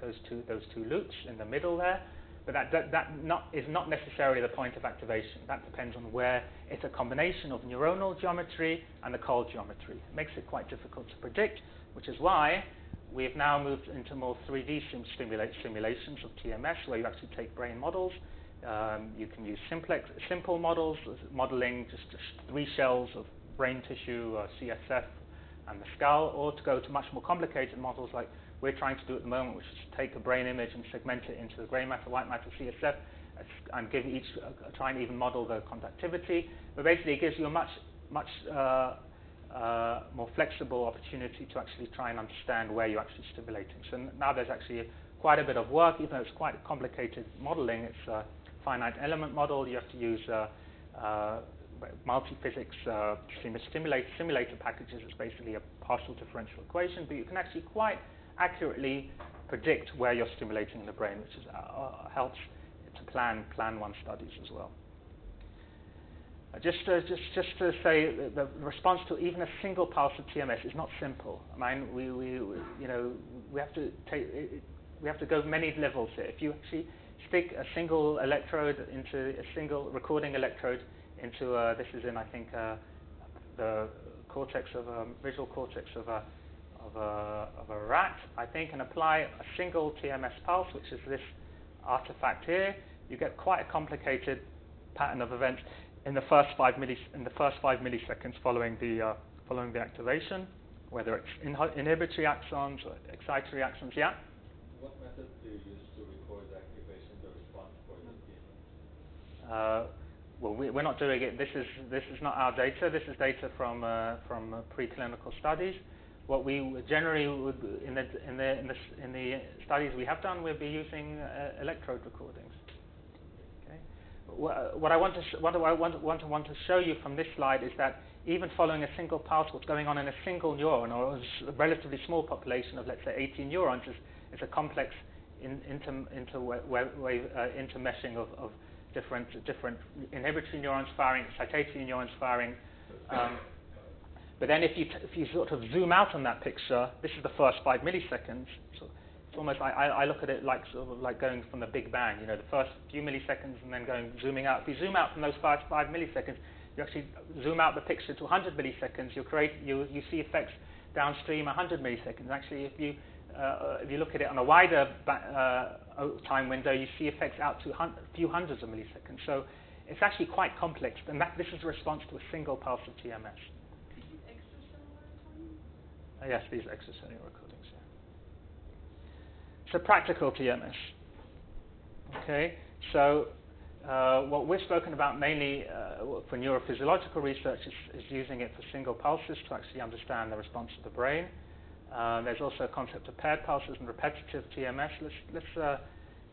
loops in the middle there. But that is not necessarily the point of activation. That depends on where it's a combination of neuronal geometry and the coil geometry. It makes it quite difficult to predict, which is why we have now moved into more 3D simulations of TMS, where you actually take brain models. You can use simple models, modeling just 3 shells of brain tissue, CSF, and the skull, or to go to much more complicated models like we're trying to do at the moment, which is take a brain image and segment it into the grey matter, white matter, CSF, and give each, try and even model the conductivity. But basically it gives you a much more flexible opportunity to actually try and understand where you're actually stimulating. So now there's actually quite a bit of work, even though it's quite a complicated modeling. It's a finite element model. You have to use multi-physics simulator packages. It's basically a partial differential equation, but you can actually quite accurately predict where you're stimulating in the brain, which is, helps to plan one studies as well. Just to say, the response to even a single pulse of TMS is not simple. I mean, we have to go many levels here. If you actually stick a single electrode into a single recording electrode into this is in, I think, the cortex of visual cortex of a rat, I think, and apply a single TMS pulse, which is this artifact here, you get quite a complicated pattern of events in the first 5 milliseconds following the activation, whether it's inhibitory axons or excitatory axons. Yeah. What method do you use to record the activation, the response for the TMS? Well, we're not doing it. This is not our data. This is data from preclinical studies. What we generally would in the studies we have done, we'll be using electrode recordings. Okay. What I want to show you from this slide is that even following a single pulse, what's going on in a single neuron, or a relatively small population of, let's say, 18 neurons, is a complex intermeshing of different inhibitory neurons firing, excitatory neurons firing. But then if you sort of zoom out on that picture, this is the first 5 milliseconds. So it's almost, I look at it like sort of like going from the Big Bang, the first few milliseconds and then zooming out. If you zoom out from those first 5 milliseconds, you actually zoom out the picture to 100 milliseconds, you see effects downstream 100 milliseconds. Actually, if you look at it on a wider time window, you see effects out to a few hundreds of milliseconds. So it's actually quite complex, and this is a response to a single pulse of TMS. Yes, these are extracellular recordings. Yeah. So practical TMS. Okay, so what we've spoken about mainly for neurophysiological research is using it for single pulses to actually understand the response of the brain. There's also a concept of paired pulses and repetitive TMS. Let's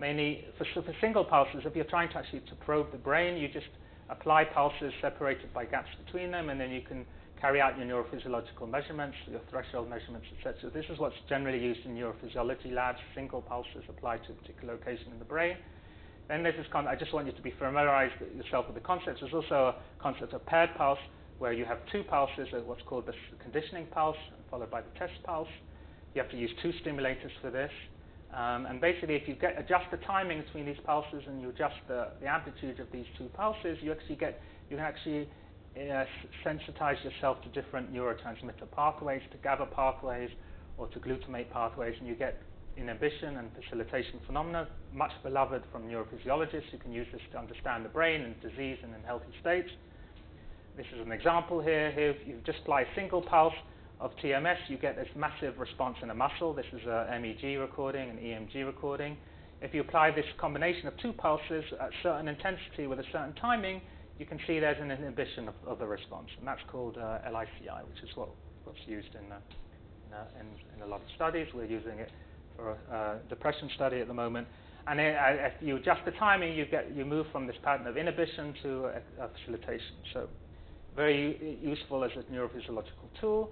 mainly for single pulses, if you're trying to actually probe the brain, you just apply pulses separated by gaps between them, and then you can carry out your neurophysiological measurements, your threshold measurements, etc. This is what's generally used in neurophysiology labs, single pulses applied to a particular location in the brain. Then there's this I just want you to be familiarized yourself with the concepts. There's also a concept of paired pulse, where you have 2 pulses, what's called the conditioning pulse, followed by the test pulse. You have to use 2 stimulators for this. And basically, if you adjust the timing between these pulses and you adjust the amplitude of these two pulses, you can actually sensitize yourself to different neurotransmitter pathways, to GABA pathways or to glutamate pathways, and you get inhibition and facilitation phenomena, much beloved from neurophysiologists who can use this to understand the brain in disease and in healthy states. This is an example here. Here, if you just apply a single pulse of TMS, you get this massive response in a muscle. This is a MEG recording, an EMG recording. If you apply this combination of two pulses at certain intensity with a certain timing, you can see there's an inhibition of the response, and that's called LICI, which is what's used in a lot of studies. We're using it for a depression study at the moment. And if you adjust the timing, you move from this pattern of inhibition to a facilitation. So very useful as a neurophysiological tool.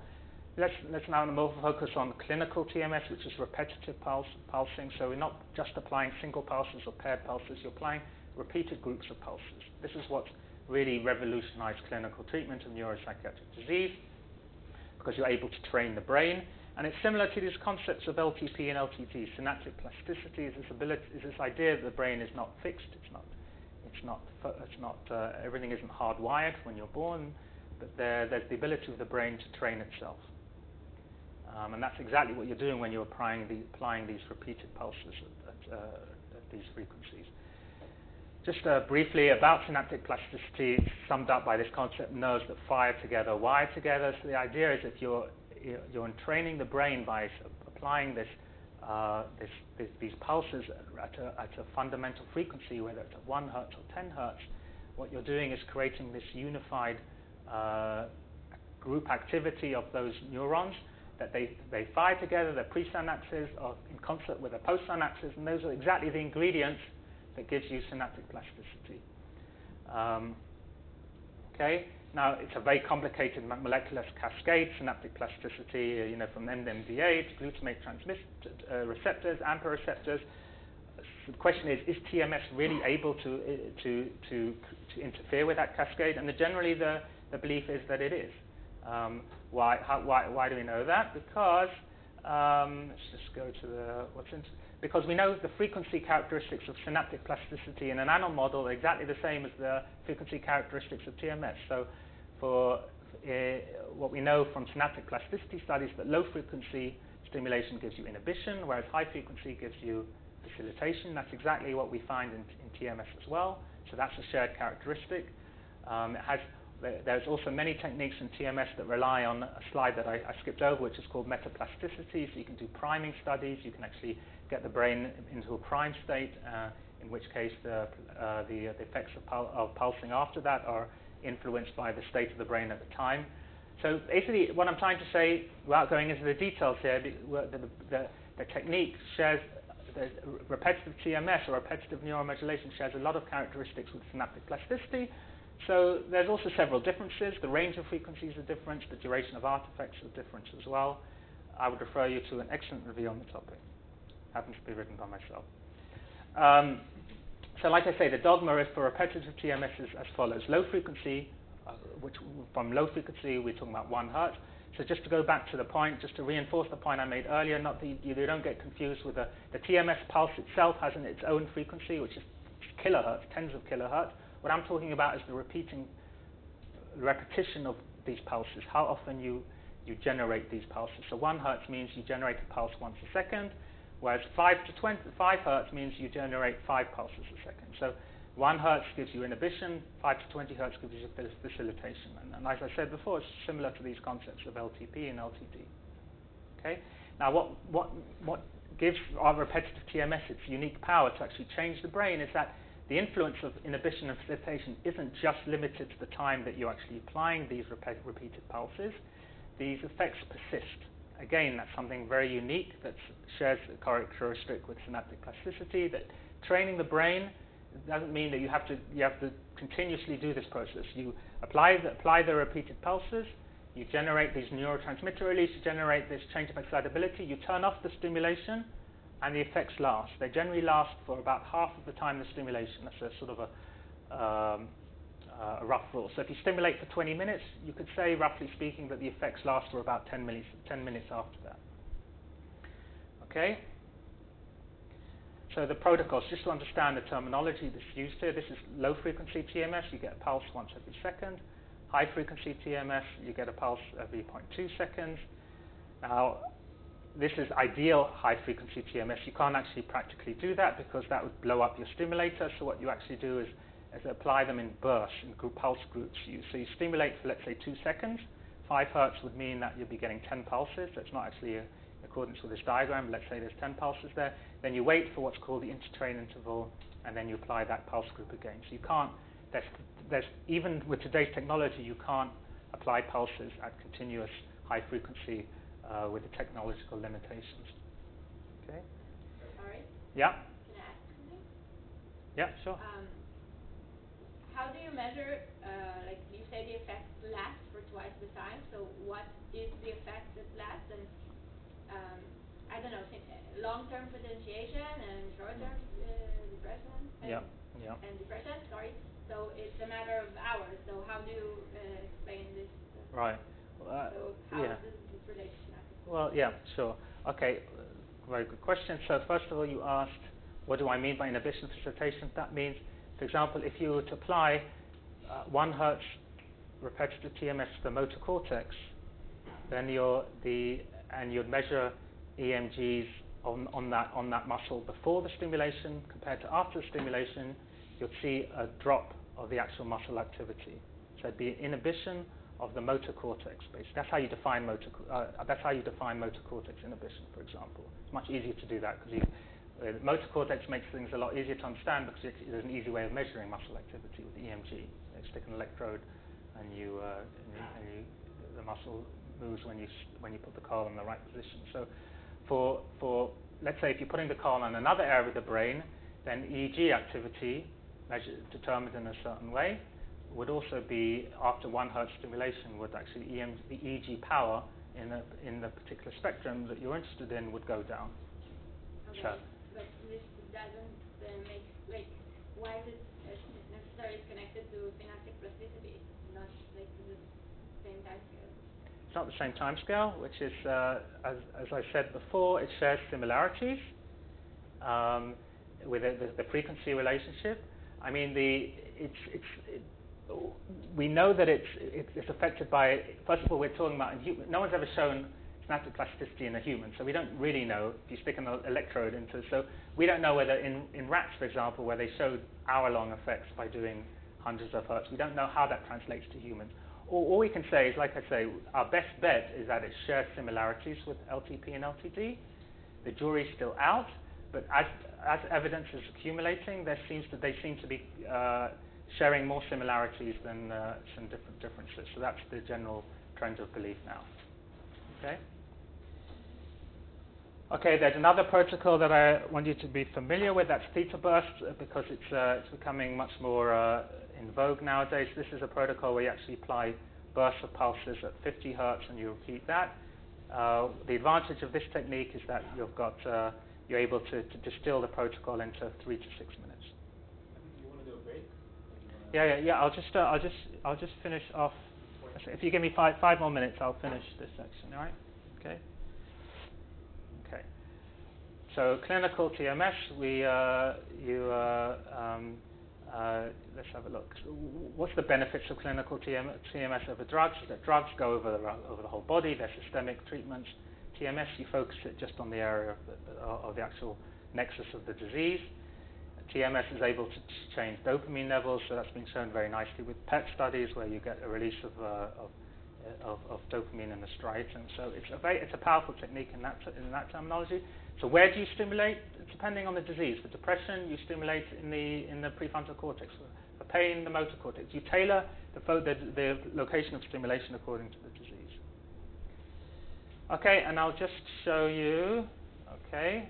Let's now more focus on clinical TMS, which is repetitive pulsing. So we're not just applying single pulses or paired pulses, you're applying repeated groups of pulses. This is what really revolutionized clinical treatment of neuropsychiatric disease, because you're able to train the brain. And it's similar to these concepts of LTP and LTT. Synaptic plasticity is this idea that the brain is not fixed. Everything isn't hardwired when you're born, but there's the ability of the brain to train itself. And that's exactly what you're doing when you're applying these repeated pulses at these frequencies. Just briefly about synaptic plasticity, it's summed up by this concept: nerves that fire together, wire together. So the idea is that you're entraining the brain by applying these pulses at a fundamental frequency, whether it's at 1 hertz or 10 hertz. What you're doing is creating this unified group activity of those neurons, that they fire together, their presynapses are in concert with their postsynapses, and those are exactly the ingredients that gives you synaptic plasticity. Okay. Now, it's a very complicated molecular cascade, synaptic plasticity, from NMDA to glutamate receptors, AMPA receptors. So the question is TMS really able to interfere with that cascade? And generally, the belief is that it is. Why do we know that? Because let's just go to because we know the frequency characteristics of synaptic plasticity in an animal model are exactly the same as the frequency characteristics of TMS. So for what we know from synaptic plasticity studies, that low frequency stimulation gives you inhibition, whereas high frequency gives you facilitation. That's exactly what we find in TMS as well. So that's a shared characteristic. There's also many techniques in TMS that rely on a slide that I skipped over, which is called metaplasticity. So you can do priming studies. You can actually get the brain into a prime state, in which case the effects of pulsing after that are influenced by the state of the brain at the time. So basically, what I'm trying to say, without going into the details here, the technique shares, the repetitive TMS or repetitive neuromodulation shares a lot of characteristics with synaptic plasticity. So there's also several differences. The range of frequencies are different. The duration of artifacts are different as well. I would refer you to an excellent review on the topic. Happens to be written by myself. So like I say, the dogma is for repetitive TMS is as follows. Low frequency, from low frequency, we're talking about 1 hertz. So just to go back to the point, just to reinforce the point I made earlier, not that you don't get confused with the TMS pulse itself has its own frequency, which is kilohertz, tens of kilohertz. What I'm talking about is the repetition of these pulses, how often you generate these pulses. So 1 hertz means you generate a pulse once a second, whereas 5 hertz means you generate 5 pulses a second. So 1 hertz gives you inhibition, 5 to 20 hertz gives you facilitation. And as I said before, it's similar to these concepts of LTP and LTD. Okay. Now, what gives our repetitive TMS its unique power to actually change the brain is that the influence of inhibition and facilitation isn't just limited to the time that you're actually applying these repeated pulses. These effects persist. Again, that's something very unique that shares a characteristic with synaptic plasticity, that training the brain doesn't mean that you have to continuously do this process. You apply the repeated pulses, you generate these neurotransmitter release, you generate this change of excitability, you turn off the stimulation, and the effects last. They generally last for about half of the time of the stimulation. That's a sort of a rough rule. So if you stimulate for 20 minutes, you could say, roughly speaking, that the effects last for about 10 minutes after that. Okay? So the protocols, just to understand the terminology that's used here, this is low frequency TMS, you get a pulse once every second. High frequency TMS, you get a pulse every 0.2 seconds. Now, this is ideal high frequency TMS. You can't actually practically do that because that would blow up your stimulator. So what you actually do is apply them in bursts, in pulse groups. So you stimulate for, let's say, 2 seconds. 5 hertz would mean that you'll be getting 10 pulses. That's not actually in accordance with this diagram. Let's say there's 10 pulses there. Then you wait for what's called the intertrain interval, and then you apply that pulse group again. So you can't, even with today's technology, you can't apply pulses at continuous high frequency with the technological limitations. Okay? Sorry? Yeah? Can I ask something? Yeah, sure. How do you measure, like you say the effect lasts for twice the time, so what is the effect that lasts? And I don't know, long-term potentiation and short-term depression? And depression, sorry. So it's a matter of hours, so how do you explain this? Right. So how does this relate to Synaptic? Well, yeah, sure. Okay, very good question. So first of all, you asked, what do I mean by inhibition facilitation? That means, for example, if you were to apply 1 hertz repetitive TMS to the motor cortex, then you'd measure EMGs on that muscle before the stimulation compared to after the stimulation, you'll see a drop of the actual muscle activity. So it'd be inhibition of the motor cortex base. That's how you define motor cortex inhibition, for example. It's much easier to do that because motor cortex makes things a lot easier to understand because there's an easy way of measuring muscle activity with the EMG. You stick an electrode, and the muscle moves when you put the coil in the right position. So, for let's say if you're putting the coil on another area of the brain, then EEG activity determined in a certain way would also be after 1 hertz stimulation. Would actually the EEG power in the particular spectrum that you're interested in would go down. Okay. So, but this doesn't make, like, why is it necessarily connected to synaptic plasticity, not like to the same time scale? It's not the same time scale, which is, as I said before, it shares similarities with the frequency relationship. I mean, we know that it's affected by, first of all, we're talking about, no one's ever shown synaptic plasticity in a human, so we don't really know if you stick an electrode into, so we don't know whether in rats, for example, where they showed hour-long effects by doing hundreds of hertz, we don't know how that translates to humans. All we can say is, like I say, our best bet is that it shares similarities with LTP and LTD. The jury's still out, but as evidence is accumulating, they seem to be sharing more similarities than some differences. So that's the general trend of belief now. Okay. Okay, there's another protocol that I want you to be familiar with. That's theta burst, because it's becoming much more in vogue nowadays. This is a protocol where you actually apply bursts of pulses at 50 hertz and you repeat that. The advantage of this technique is that you're able to distill the protocol into 3 to 6 minutes. I think you want to do a break? Yeah. I'll just finish off. If you give me five more minutes, I'll finish this section. All right? Okay. So clinical TMS, let's have a look. What's the benefits of clinical TMS over drugs? Is that drugs go over the whole body. They're systemic treatments. TMS, you focus it just on the area of the actual nexus of the disease. TMS is able to change dopamine levels, so that's been shown very nicely with PET studies where you get a release of dopamine in the striatum. So it's a powerful technique in that terminology. So where do you stimulate? Depending on the disease. For depression, you stimulate in the prefrontal cortex. For pain, the motor cortex. You tailor the location of stimulation according to the disease. Okay, and I'll just show you. Okay.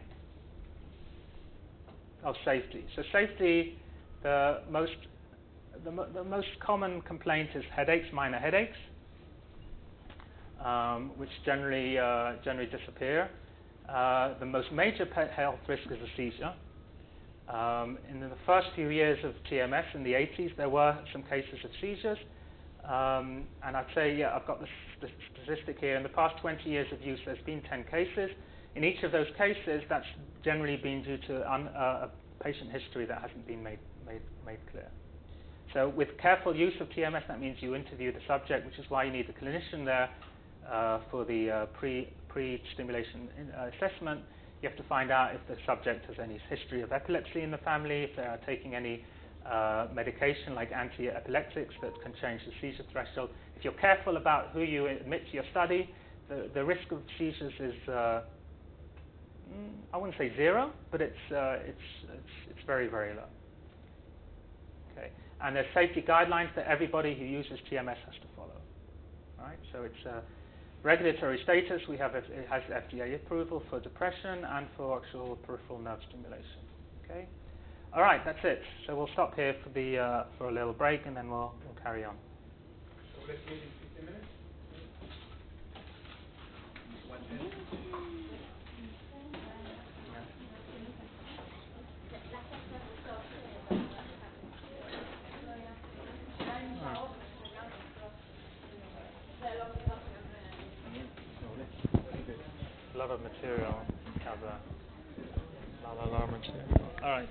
Of safety. So safety, the most common complaint is headaches, minor headaches, which generally disappear. The most major health risk is a seizure. In the first few years of TMS in the 80s, there were some cases of seizures, and I'd say, I've got the statistic here. In the past 20 years of use, there's been 10 cases. In each of those cases, that's generally been due to a patient history that hasn't been made clear. So with careful use of TMS, that means you interview the subject, which is why you need the clinician there for the pre-stimulation assessment. You have to find out if the subject has any history of epilepsy in the family, if they are taking any medication like anti-epileptics that can change the seizure threshold. If you're careful about who you admit to your study, the risk of seizures is I wouldn't say zero, but it's very, very low. Okay, and there's safety guidelines that everybody who uses TMS has to follow. Right, so it's regulatory status. It has FDA approval for depression and for actual peripheral nerve stimulation. Okay, all right, that's it. So we'll stop here for a little break, and then we'll carry on. So let's meet in 15 minutes. A lot of material to cover. A lot of material. All right.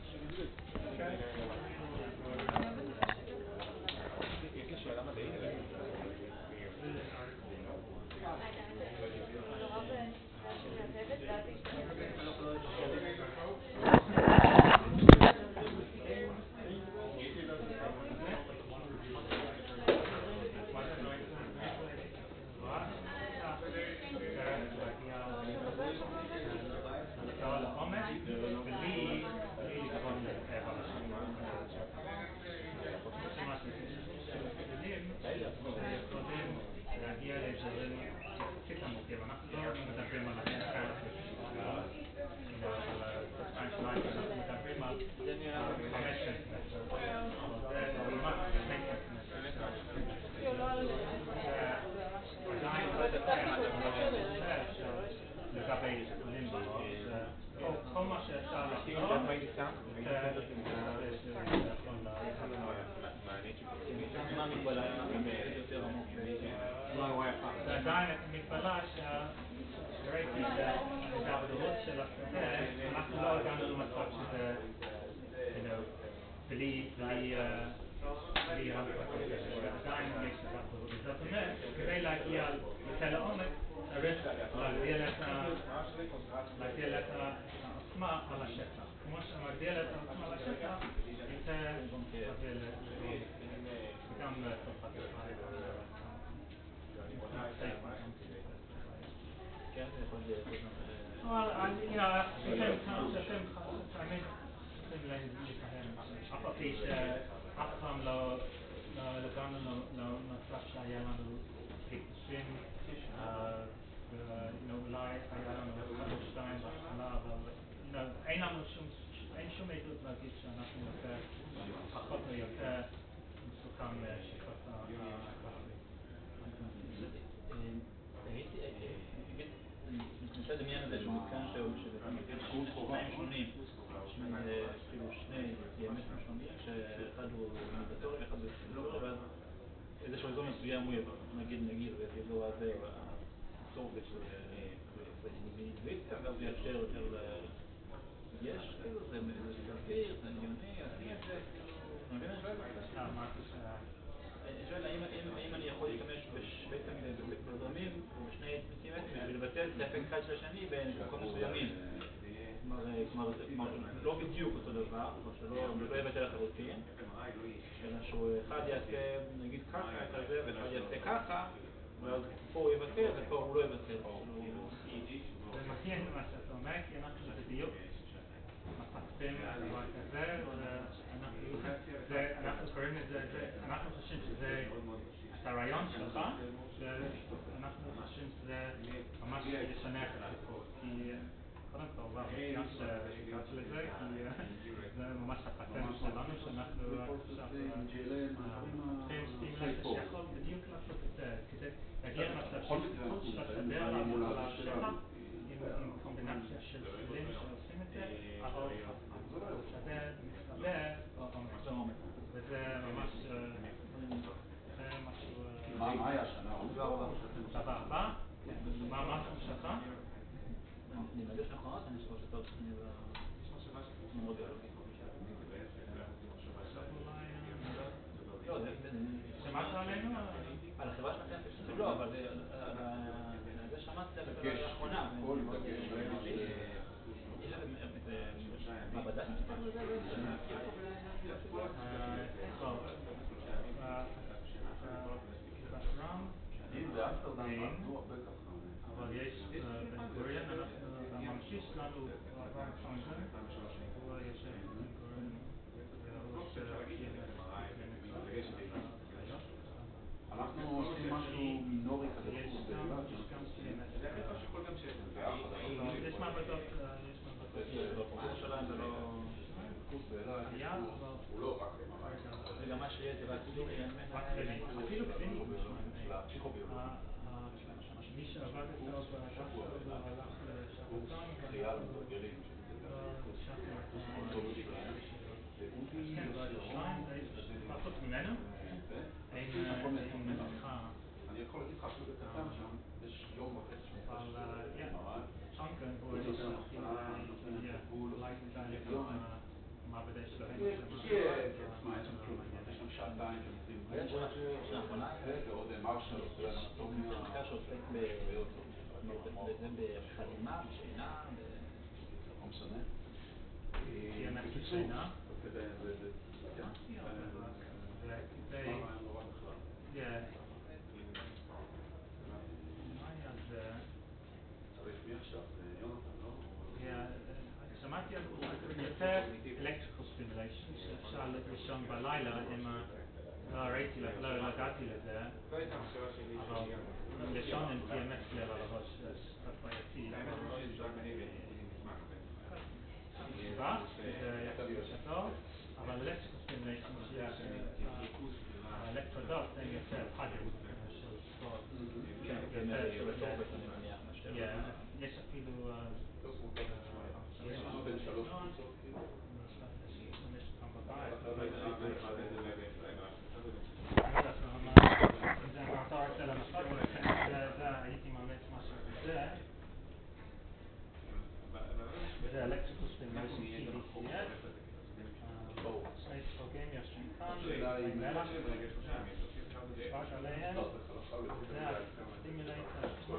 עדיין המגבלה שראיתי בהגדרות של השדה, אנחנו לא הגענו למצב שזה בלי עדיין יש הגדרות. זאת אומרת, כדי להגיע יותר לעומק, צריך להגדיל את העוצמה על השטח. כמו שמגדיל את העוצמה על השטח, יותר שווה גם לתוך התופעה. Well, שאתם צריכים להתפהם. אף על פי שאף פעם לא הגענו למצב שהיה לנו חיפושים, אולי היה לנו 1 או 2 בהתחלה, אבל אין שום עדות להגיד שאנחנו פחות או יותר מסוכן לשכבת הכפרי. נמצא דמיין הזה שהוא מתקן שניים שונים, כאילו שני דיאמטרים שונים, שאחד הוא אינדיקטורי ואחד הוא סטילטורי, ואז איזשהו אזור מסוים הוא יבוא, נגיד באזור הזה, הצורך באינדיבידואיציה, ואז הוא יאפשר יותר יש, כאילו, זה סביר, זה הגיוני, עשיתי את זה, אני מבין, אני שואל אני שואל, האם אני יכול להשתמש בזרמים או בשני סנטימטרים בשביל לבטל את האפקט אחד של השני בנקודות מסוימים? כלומר, לא בדיוק אותו דבר, שלא יבטל לחלוטין, אלא שהוא אחד יעשה נגיד ככה כזה ואחד יעשה ככה, ואז פה הוא יבטל ופה הוא לא יבטל. זה מעניין מה שאתה אומר, כי אנחנו בדיוק מפתחים דבר כזה, אנחנו קוראים לזה, אנחנו חושבים שזה את הרעיון שלך, שאנחנו חושבים שזה ממש ישנה את הסיפור, כי קודם כל, שהגעת לזה, כי זה ממש הפטנט שלנו, שאנחנו עכשיו מפתחים סטימולציה שיכול בדיוק לעשות את זה, כדי להגיע למצב של השדה על השטח, עם קומבינציה של כלים שעושים את זה, אבל השדה מסתבר וזה ממש משהו... מה היה השנה? דבר הבא? מה התחום שלך? מנגש מכונות, אני חושב יותר תכני במודולוגיה. לא, שמעת עלינו? על החברה שלכם פשוט לא, אבל זה שמעתי על זה לאחרונה. יש מעבדה שמסתכל על זה אבל יש בן גוריון, הממשיך שלנו הוא אברהם צ'אנגן, הוא יושב בן גוריון וראש אנחנו עושים משהו מינורי כזה חוץ באילת, יש מעבדות, בפרופורציה שלהם זה לא... חוץ באילת, הוא לא רק MRI. וגם מה שיהיה זה רק קליני, אפילו קליני, של הפסיכוביולוגיה. מי שעבד אצלו הוא הלך לשבתון, חייל גלים, פחות ממנו, אין מנחה. אני יכול להגיד לך אפילו בקטן שם, יש יום וחצי שמחש צ'אנגן הוא מעבדה שלהם. יש שם שעתיים ועוד מרשל עושה אנטומיה. זה מחקר שעוסק בזה בחלימה, בשינה, לא משנה. TMS בשינה. צריך מי עכשיו? יונתן, לא? שמעתי על יותר electrical stimulation שאפשר לישון בלילה עם לא הגעתי לזה, אבל לישון עם TMS לב על הראש זה קצת בעייתי. זה טוב, אבל electrical stimulation שיש האלקטרודות הן יותר חדות של ספורט. יש אפילו יש לנו בין 3 קבוצות כאילו? יש אותם בבית. אם אתה רוצה לנסות, הייתי מאמץ משהו כזה. זה electrical stimulation TDCS. שני ספוגים יושבים כאן, מלח, נשפט עליהם, זה הסטימולטור עצמו,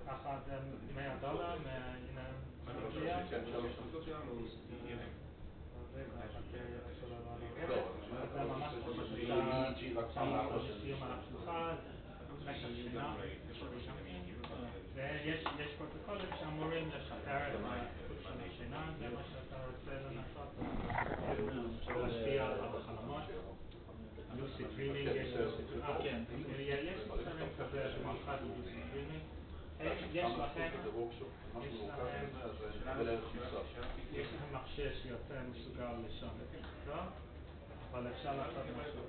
ככה זה $100 מהמגיע. זה ממש סיום על הפשוחה, משך שינה, ויש פרוטוקולים שאמורים לשפר את האיכות של השינה, זה מה שאתה רוצה לנסות, להשפיע על החלומות. לוסי דרימינג, יש מוצרים כזה שמאחד ללוסי דרימינג. יש להם מכשיר שיותר מסוגל לישון טוב, אבל אפשר לעשות משהו.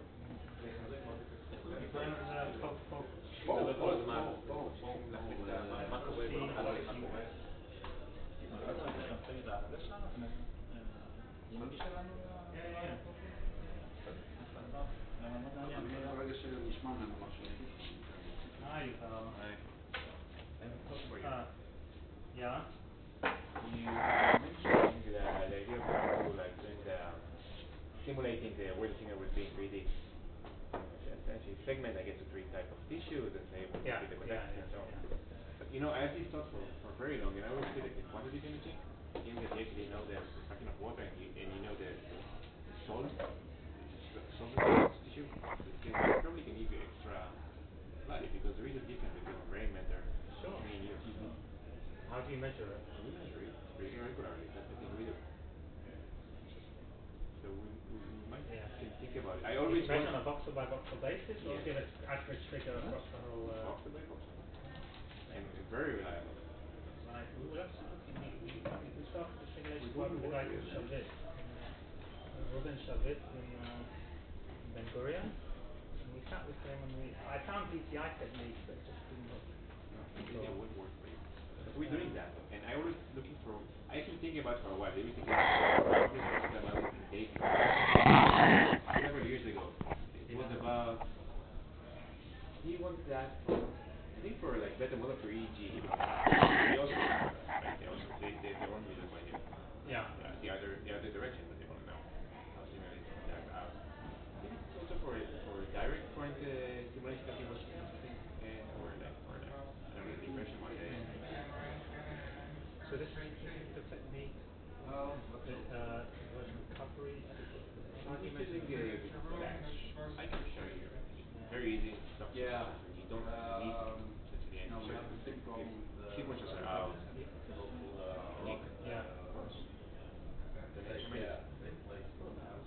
קוראים לזה פוק. כל הזמן, מה קורה בחלל עם מה קורה? ברגע שנשמע ממנו משהו. היי, yeah. You mentioned the idea of how to like doing the simulating the way the singer would be in 3D. Essentially segment, I guess, to 3 types of tissues and say what would be the connections and so on. But you know, I have this thought for very long, and I always feel like the quantitative imaging, in that you actually know the fraction of water and you know the solid tissue, it probably can give you extra value because there is a difference between gray matter and you. How do you measure it? We measure it pretty regularly. That's the thing we do. So we might think about it. I always measure on a voxel by voxel basis, or give it accurate figure across the whole. Voxel by voxel, and very reliable. Right. Well, that's we started the simulation work with a guy called Shavit, Ruben Shavit in Ben Gurion, and we sat with him and I found BTI techniques that just didn't work. It would work for you. But we're doing that, and I always looking for. I actually thinking about it for a while. Maybe thinking about it in days. Several years ago, it was about. He wanted to ask for I think for like better model for EEG, they also they want me to find it. Yeah. The other direction, but they want to know how stimulated that out. I think it's also for direct current stimulation that he was looking for I don't know the impression what So this is the technique of conversion recovery. I'm using flash. I can show you. Very easy stuff. Yeah. You don't need to the end. No, we have the same problem with the Sequences are out. Yeah. The next minute. White matter,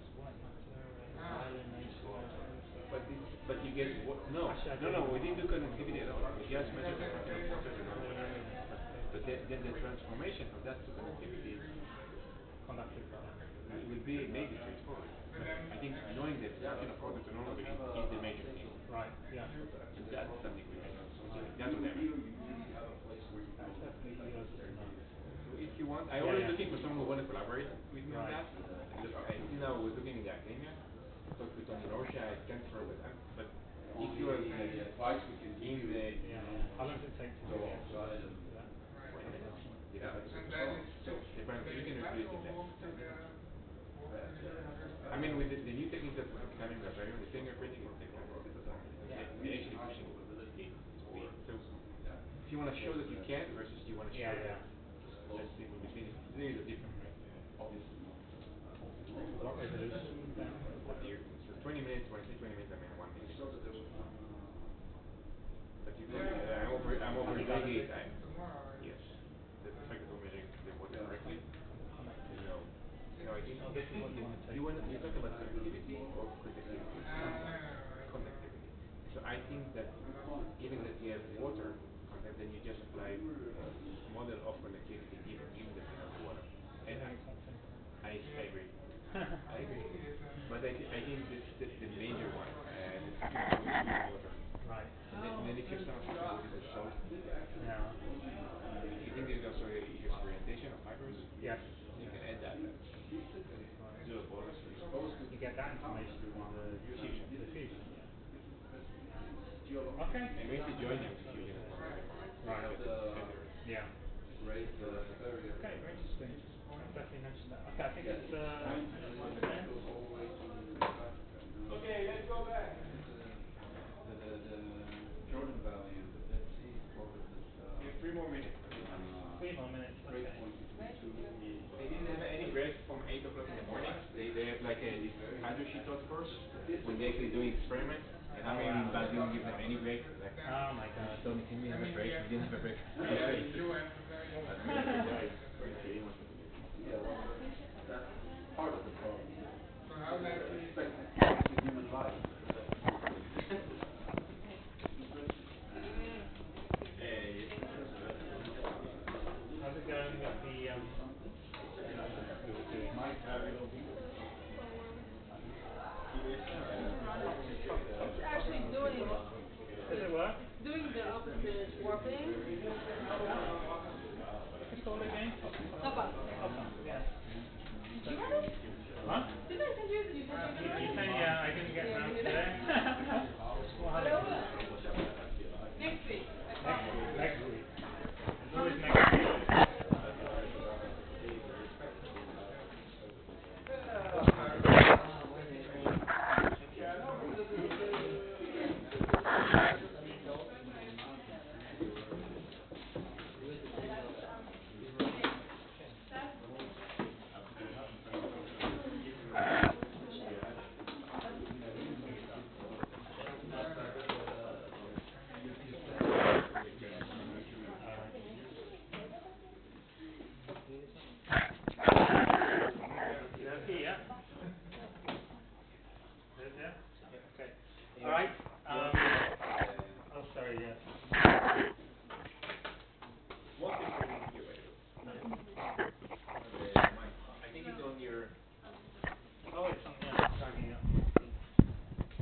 myelination. But you get no. We didn't do connectivity at all. We just measured the function of water and all. But then the transformation of that to connectivity Conductive. it will be maybe straightforward. But I think knowing the function of water to normal is the major thing. Right. Yeah. And that's something we measure. That's what I mean. That's definitely So if you want, I'm always looking for someone who want to collaborate with me on that. Look, I see now we're looking in the academia. Talk with Tony Rocha, I can't for with them. But if you are in the how long does it take to do that? Depends. You can replace it less. I mean, with the new techniques that we're becoming very the fingerprinting will take longer. They're actually pushing speed. So if you want to show that you can versus you want to show that less people between it, these are different, right? Obviously. What resolution then? So 20 minutes, when I say 20 minutes, I mean 1 minute. But you probably, I'm over 98 times. Yes. The fact that we're measuring the water correctly. No. No, I think this is what you want to take. You talk about connectivity or conductivity? Conductivity. So I think that given that you have water content, then you just apply a model of conductivity given that you have the water. And I agree. I agree. But I think this is the major one. Water. Right. And then if you have some what is the salt? Yeah. You think there's also use orientation of fibers? Yes. You can add that. Do a bonus. You get that information from the fusion. Yeah. Okay. And we need to join them to fusion as well. Right. Yeah. Great. Okay, very interesting. I'll definitely mention that. Okay, I think it's Okay, let's go back. The Jordan value, but let's see what is this. We have 3 more minutes. 3 more minutes. Break Okay. point between two. They didn't have any breaks from 8 o'clock in the morning. They have like this hydro sheet course when they're actually doing experiments. And I mean, but we don't give them any break. Like, Oh my God. Tony, can we have a break? We didn't have a break. Yeah, well, that's part of the problem. So how do you expect the human life? How's it going with the we were doing? It's actually doing Does it work? doing the opposite warping. What's it called again? Papa. Yeah. Did you get it? Huh? Did I send you? Did you send me You say yeah, I didn't get around today. But I will. Next week. I promise. Next week. It's always next week.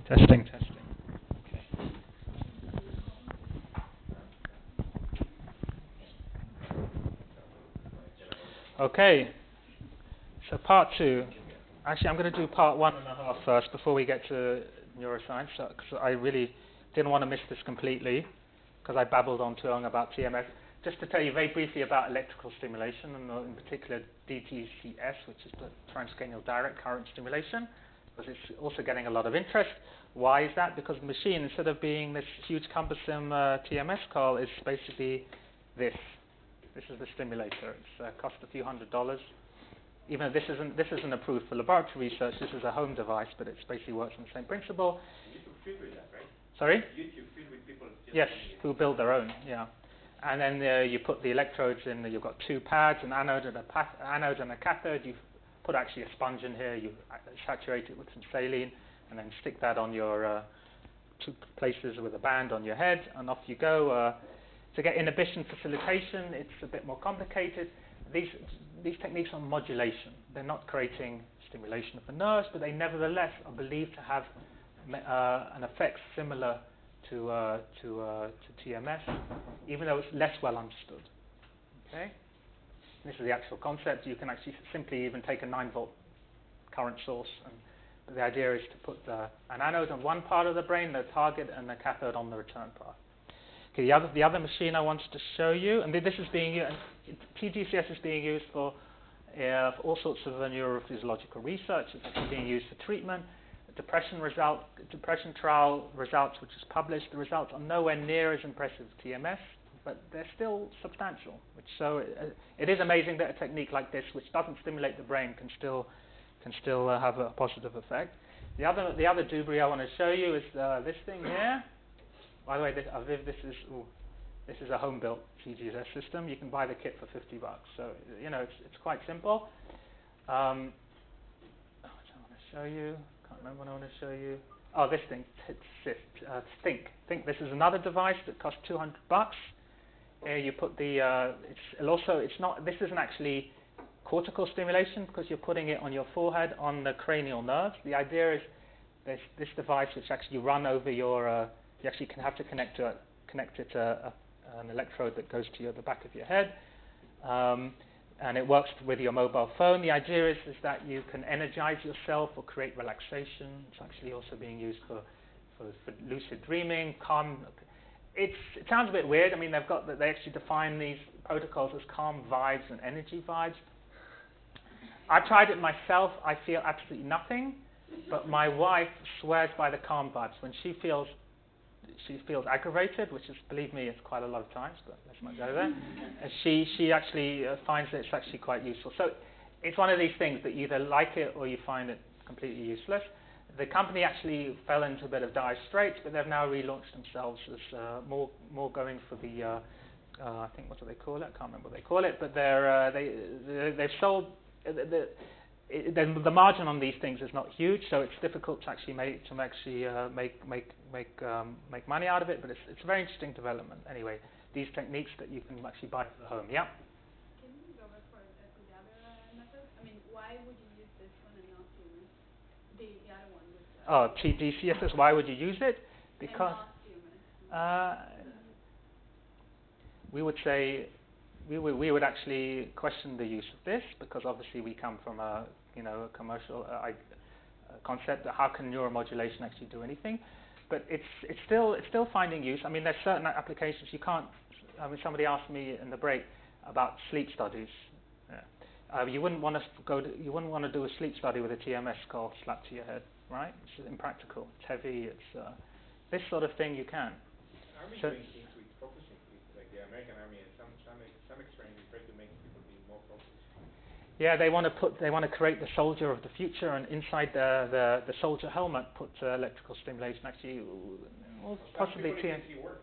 Testing. Okay. So part 2. Actually, I'm going to do part 1.5 first before we get to neuroscience, because I really didn't want to miss this completely, because I babbled on too long about TMS. Just to tell you very briefly about electrical stimulation, and in particular DTCS, which is the transcranial direct current stimulation, because it's also getting a lot of interest. Why is that? Because the machine, instead of being this huge cumbersome TMS coil, is basically this. This is the stimulator. It's cost a few $100s. Even though this isn't approved for laboratory research, this is a home device, but it basically works on the same principle. You can fit with that, right? Sorry? You fit with people just Yes, doing it. who build their own, yeah. And then you put the electrodes in. You've got two pads, an anode and a cathode. You put actually a sponge in here. You saturate it with some saline, and then stick that on your two places with a band on your head, and off you go. To get inhibition facilitation, it's a bit more complicated. These techniques are modulation. They're not creating stimulation of the nerves, but they nevertheless are believed to have an effect similar to TMS, even though it's less well understood. Okay, this is the actual concept. You can actually simply even take a 9-volt current source, and the idea is to put an anode on one part of the brain, the target, and the cathode on the return part. Okay, the other machine I wanted to show you, and this is being used, TGCS is being used for all sorts of neurophysiological research. It's actually being used for treatment. Depression trial results, which is published, the results are nowhere near as impressive as TMS, but they're still substantial. So it is amazing that a technique like this, which doesn't stimulate the brain, can still have a positive effect. The other doobry I want to show you is this thing here. By the way, this is a home-built TGCS system. You can buy the kit for $50. So it's quite simple. What I want to show you. Can't remember what I want to show you. Oh, this thing, Think. This is another device that costs $200. You put the. This isn't actually cortical stimulation because you're putting it on your forehead on the cranial nerves. The idea is this device which actually run over your. You actually have to connect it to an electrode that goes to the back of your head. And it works with your mobile phone. The idea is that you can energize yourself or create relaxation. It's actually also being used for lucid dreaming, calm. It sounds a bit weird. I mean, they actually define these protocols as calm vibes and energy vibes. I tried it myself. I feel absolutely nothing. But my wife swears by the calm vibes. When she feels aggravated, which is, believe me, it's quite a lot of times, but let's not go there. And she actually finds that it's actually quite useful. So it's one of these things that you either like it or you find it completely useless. The company actually fell into a bit of dire straits, but they've now relaunched themselves as more going for the I think, what do they call it? I can't remember what they call it, but they've sold. The margin on these things is not huge, so it's difficult to actually make money out of it. But it's a very interesting development. Anyway, these techniques that you can actually buy for the home. Yeah. Can you go back to the other method? I mean, why would you use this one and not the other one with? TGCS. Why would you use it? Because we would say. We would actually question the use of this because obviously we come from a commercial concept that how can neuromodulation actually do anything, but it's still finding use. I mean, there's certain applications you can't. I mean, somebody asked me in the break about sleep studies. Yeah. You wouldn't want to do a sleep study with a TMS coil slapped to your head, right? It's impractical. It's heavy. It's this sort of thing you can. Army doing things with focusing, like the American Army and some experiments try to make people be more focused. Yeah, they want to create the soldier of the future, and inside the soldier helmet put electrical stimulation. Actually, possibly TMS. They were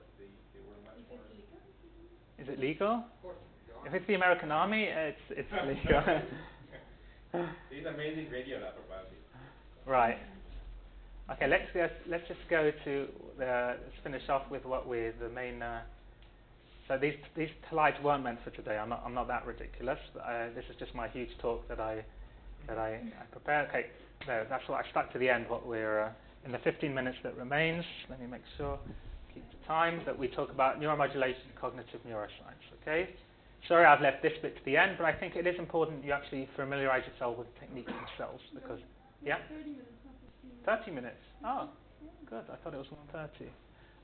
much more. Is it legal? Of course. If it's the American Army, it's legal. There's amazing radio lab about it. Right. Okay, let's just go to let's finish off with the main. So these slides weren't meant for today. I'm not that ridiculous. But, this is just my huge talk that I prepared. Okay, no, that's what I stuck to the end. What we're in the 15 minutes that remains. Let me make sure keep the time that we talk about neuromodulation, cognitive neuroscience. Okay. Sorry, I've left this bit to the end, but I think it is important you actually familiarize yourself with the techniques themselves because 30 minutes, not 15 minutes. 30 minutes. Oh, good. I thought it was 1:30.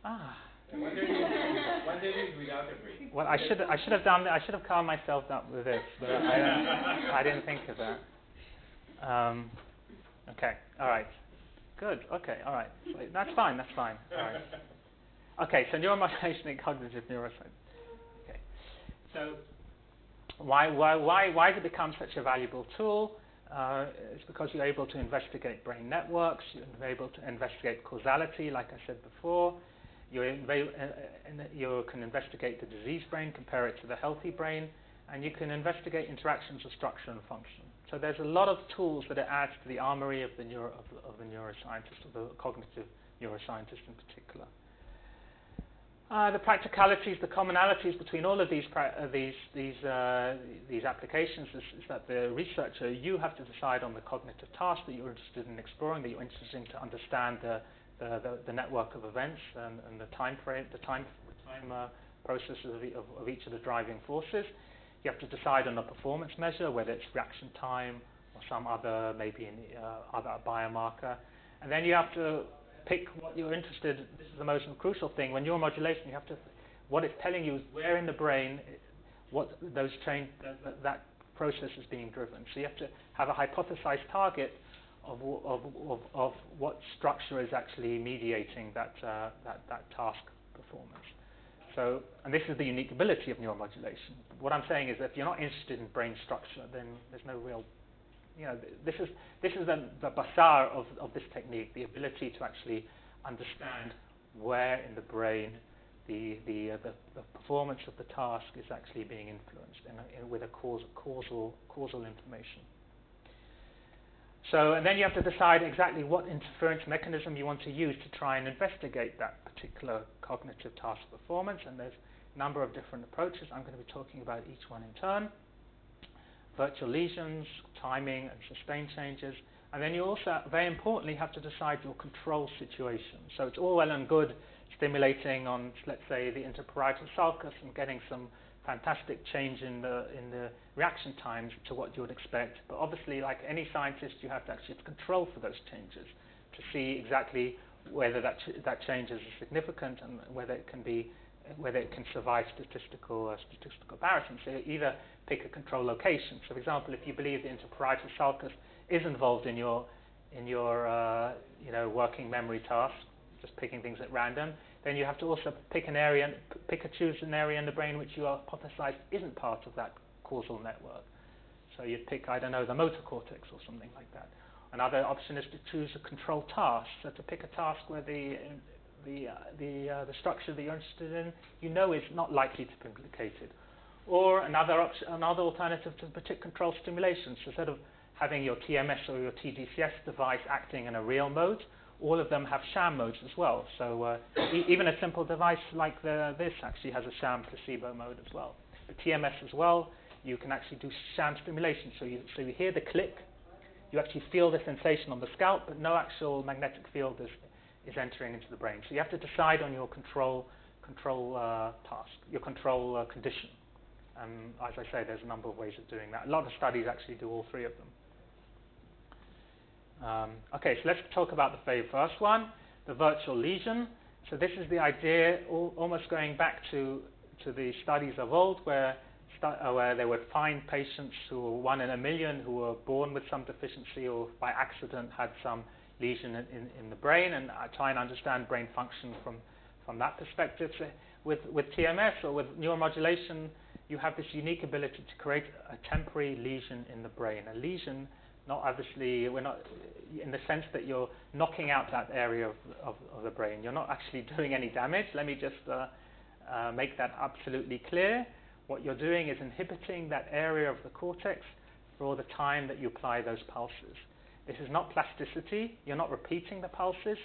Ah. 1:30 it without a brain. Well, I should have done. I should have calmed myself down with this, but I didn't think of that. Okay. All right. Good. Okay. All right. That's fine. That's fine. All right. Okay. So neuromodulation in cognitive neuroscience. Okay. So why has it become such a valuable tool? It's because you're able to investigate brain networks. You're able to investigate causality, like I said before. You can investigate the diseased brain, compare it to the healthy brain, and you can investigate interactions of structure and function. So there's a lot of tools that it adds to the armory of the neuroscientist, of the cognitive neuroscientist in particular. The practicalities, the commonalities between all of these applications is that the researcher, you have to decide on the cognitive task that you're interested in exploring, that you're interested in to understand the network of events and the time processes of each of the driving forces. You have to decide on a performance measure, whether it's reaction time or some other, maybe other biomarker. And then you have to pick what you're interested in. This is the most crucial thing. When neuromodulation, you have to, what it's telling you is where in the brain that process is being driven. So you have to have a hypothesized target of what structure is actually mediating that task performance. So, and this is the unique ability of neuromodulation. What I'm saying is that if you're not interested in brain structure, then there's no real, this is the basar of this technique, the ability to actually understand where in the brain the performance of the task is actually being influenced with a causal information. So, and then you have to decide exactly what interference mechanism you want to use to try and investigate that particular cognitive task performance, and there's a number of different approaches. I'm going to be talking about each one in turn. Virtual lesions, timing and sustained changes, and then you also, very importantly, have to decide your control situation. So it's all well and good stimulating on, let's say, the interparietal sulcus and getting some fantastic change in the reaction times to what you would expect. But obviously, like any scientist, you have to actually control for those changes to see exactly whether that change is significant and whether it can survive statistical comparison. So you either pick a control location. So, for example, if you believe the interparietal sulcus is involved in your working memory task, just picking things at random, then you have to also choose an area in the brain which you hypothesize isn't part of that causal network. So you'd pick, I don't know, the motor cortex or something like that. Another option is to choose a control task. So to pick a task where the structure that you're interested in, is not likely to be implicated. Or another alternative to pick control stimulation. So instead of having your TMS or your TDCS device acting in a real mode, all of them have sham modes as well. So even a simple device like this actually has a sham placebo mode as well. The TMS as well, you can actually do sham stimulation. So you hear the click, you actually feel the sensation on the scalp, but no actual magnetic field is entering into the brain. So you have to decide on your control task, your control condition. And as I say, there's a number of ways of doing that. A lot of studies actually do all three of them. Okay, so let's talk about the very first one, the virtual lesion. So this is the idea, almost going back to the studies of old, where they would find patients who were 1 in a million who were born with some deficiency or by accident had some lesion in the brain, and try and understand brain function from that perspective. So with TMS or with neuromodulation, you have this unique ability to create a temporary lesion in the brain. A lesion, not obviously, we're not in the sense that you're knocking out that area of the brain. You're not actually doing any damage. Let me just make that absolutely clear. What you're doing is inhibiting that area of the cortex for the time that you apply those pulses. This is not plasticity. You're not repeating the pulses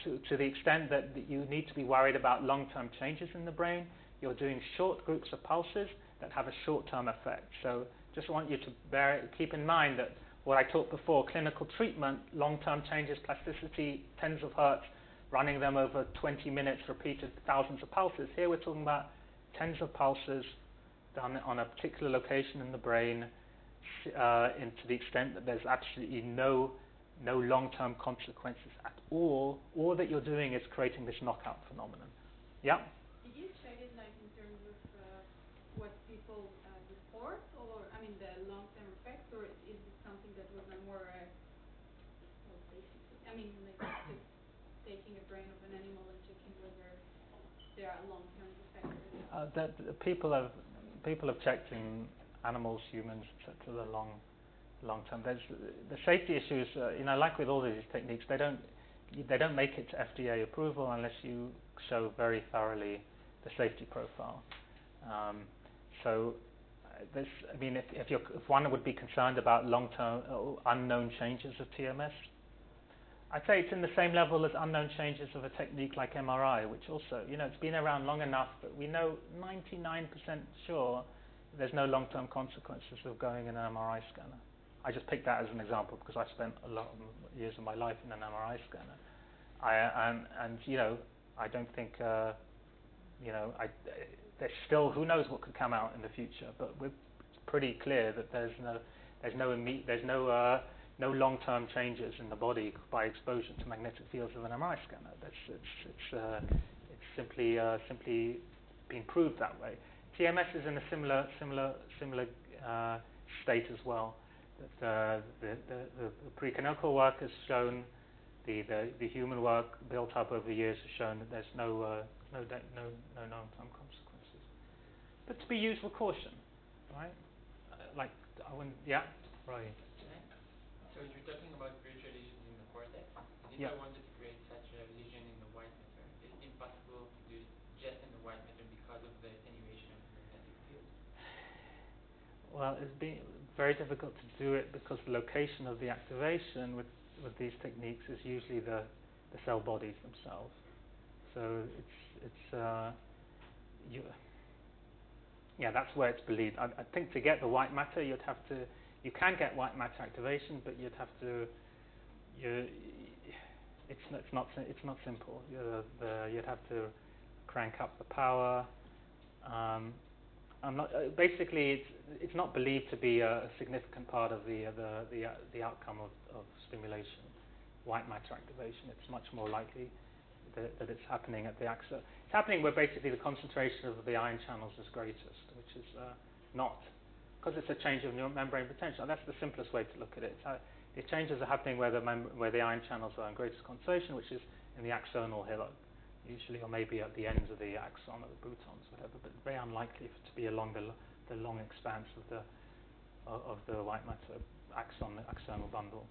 to the extent that you need to be worried about long-term changes in the brain. You're doing short groups of pulses that have a short-term effect. So just want you to keep in mind that what I talked before, clinical treatment, long-term changes, plasticity, tens of hertz, running them over 20 minutes, repeated thousands of pulses. Here we're talking about tens of pulses done on a particular location in the brain, and to the extent that there's absolutely no long-term consequences at all. All that you're doing is creating this knockout phenomenon. Yeah? Did you study like people report, or I mean the long-term effects, or is it something that was a more basic? I mean, like just taking a brain of an animal and checking whether there are long-term effects. That people have checked in animals, humans, etc. The long term. There's the safety issues. Like with all these techniques, they don't make it to FDA approval unless you show very thoroughly the safety profile. If one would be concerned about long-term unknown changes of TMS, I'd say it's in the same level as unknown changes of a technique like MRI, which also, it's been around long enough that we know 99% sure there's no long-term consequences of going in an MRI scanner. I just picked that as an example because I spent a lot of years of my life in an MRI scanner. I don't think, there's still, who knows what could come out in the future, but it's pretty clear that there's no long-term changes in the body by exposure to magnetic fields of an MRI scanner. It's simply been proved that way. TMS is in a similar state as well. That the preclinical work has shown, the human work built up over the years has shown that there's no long-term consequences, but to be used with caution, right? Right. So you're talking about virtual lesions in the cortex. And if I wanted to create such a lesion in the white matter, is it impossible to do it just in the white matter because of the attenuation of the magnetic field? Well, it's been very difficult to do it because the location of the activation with these techniques is usually the cell bodies themselves. So that's where it's believed. I think to get the white matter, you can get white matter activation, but you'd have to. It's not simple. You'd have to crank up the power. Basically, it's not believed to be a significant part of the outcome of stimulation, white matter activation. It's much more likely that it's happening at the axis. It's happening where basically the concentration of the ion channels is greatest, which is not, because it's a change of membrane potential. And that's the simplest way to look at it. The changes are happening where the ion channels are in greatest concentration, which is in the axonal hillock, usually, or maybe at the ends of the axon or the boutons, whatever. But very unlikely to be along the long expanse of the white matter axonal bundle.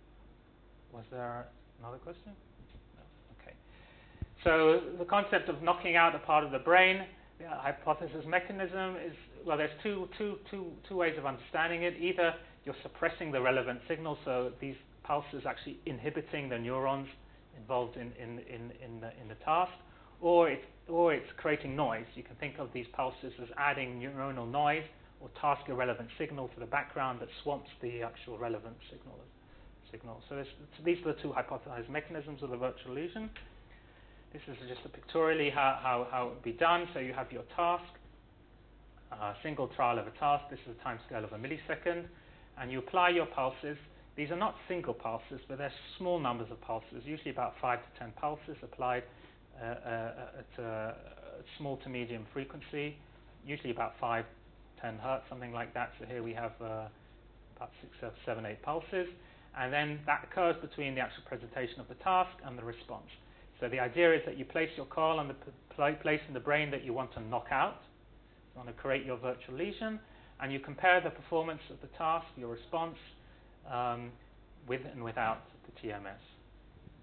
Was there another question? No. Okay. So the concept of knocking out a part of the brain, the hypothesis mechanism is, well, there's two ways of understanding it. Either you're suppressing the relevant signal, so these pulses actually inhibiting the neurons involved in the task, or it's creating noise. You can think of these pulses as adding neuronal noise or task irrelevant signal to the background that swamps the actual relevant signal. So these are the two hypothesized mechanisms of the virtual lesion. This is just pictorially how it would be done. So you have your task, a single trial of a task. This is a time scale of a millisecond. And you apply your pulses. These are not single pulses, but they're small numbers of pulses, usually about 5 to 10 pulses applied at a small to medium frequency, usually about 5, 10 hertz, something like that. So here we have about 6, 7, 8 pulses. And then that occurs between the actual presentation of the task and the response. So the idea is that you place your coil on the place in the brain that you want to knock out. You want to create your virtual lesion, and you compare the performance of the task, your response, with and without the TMS.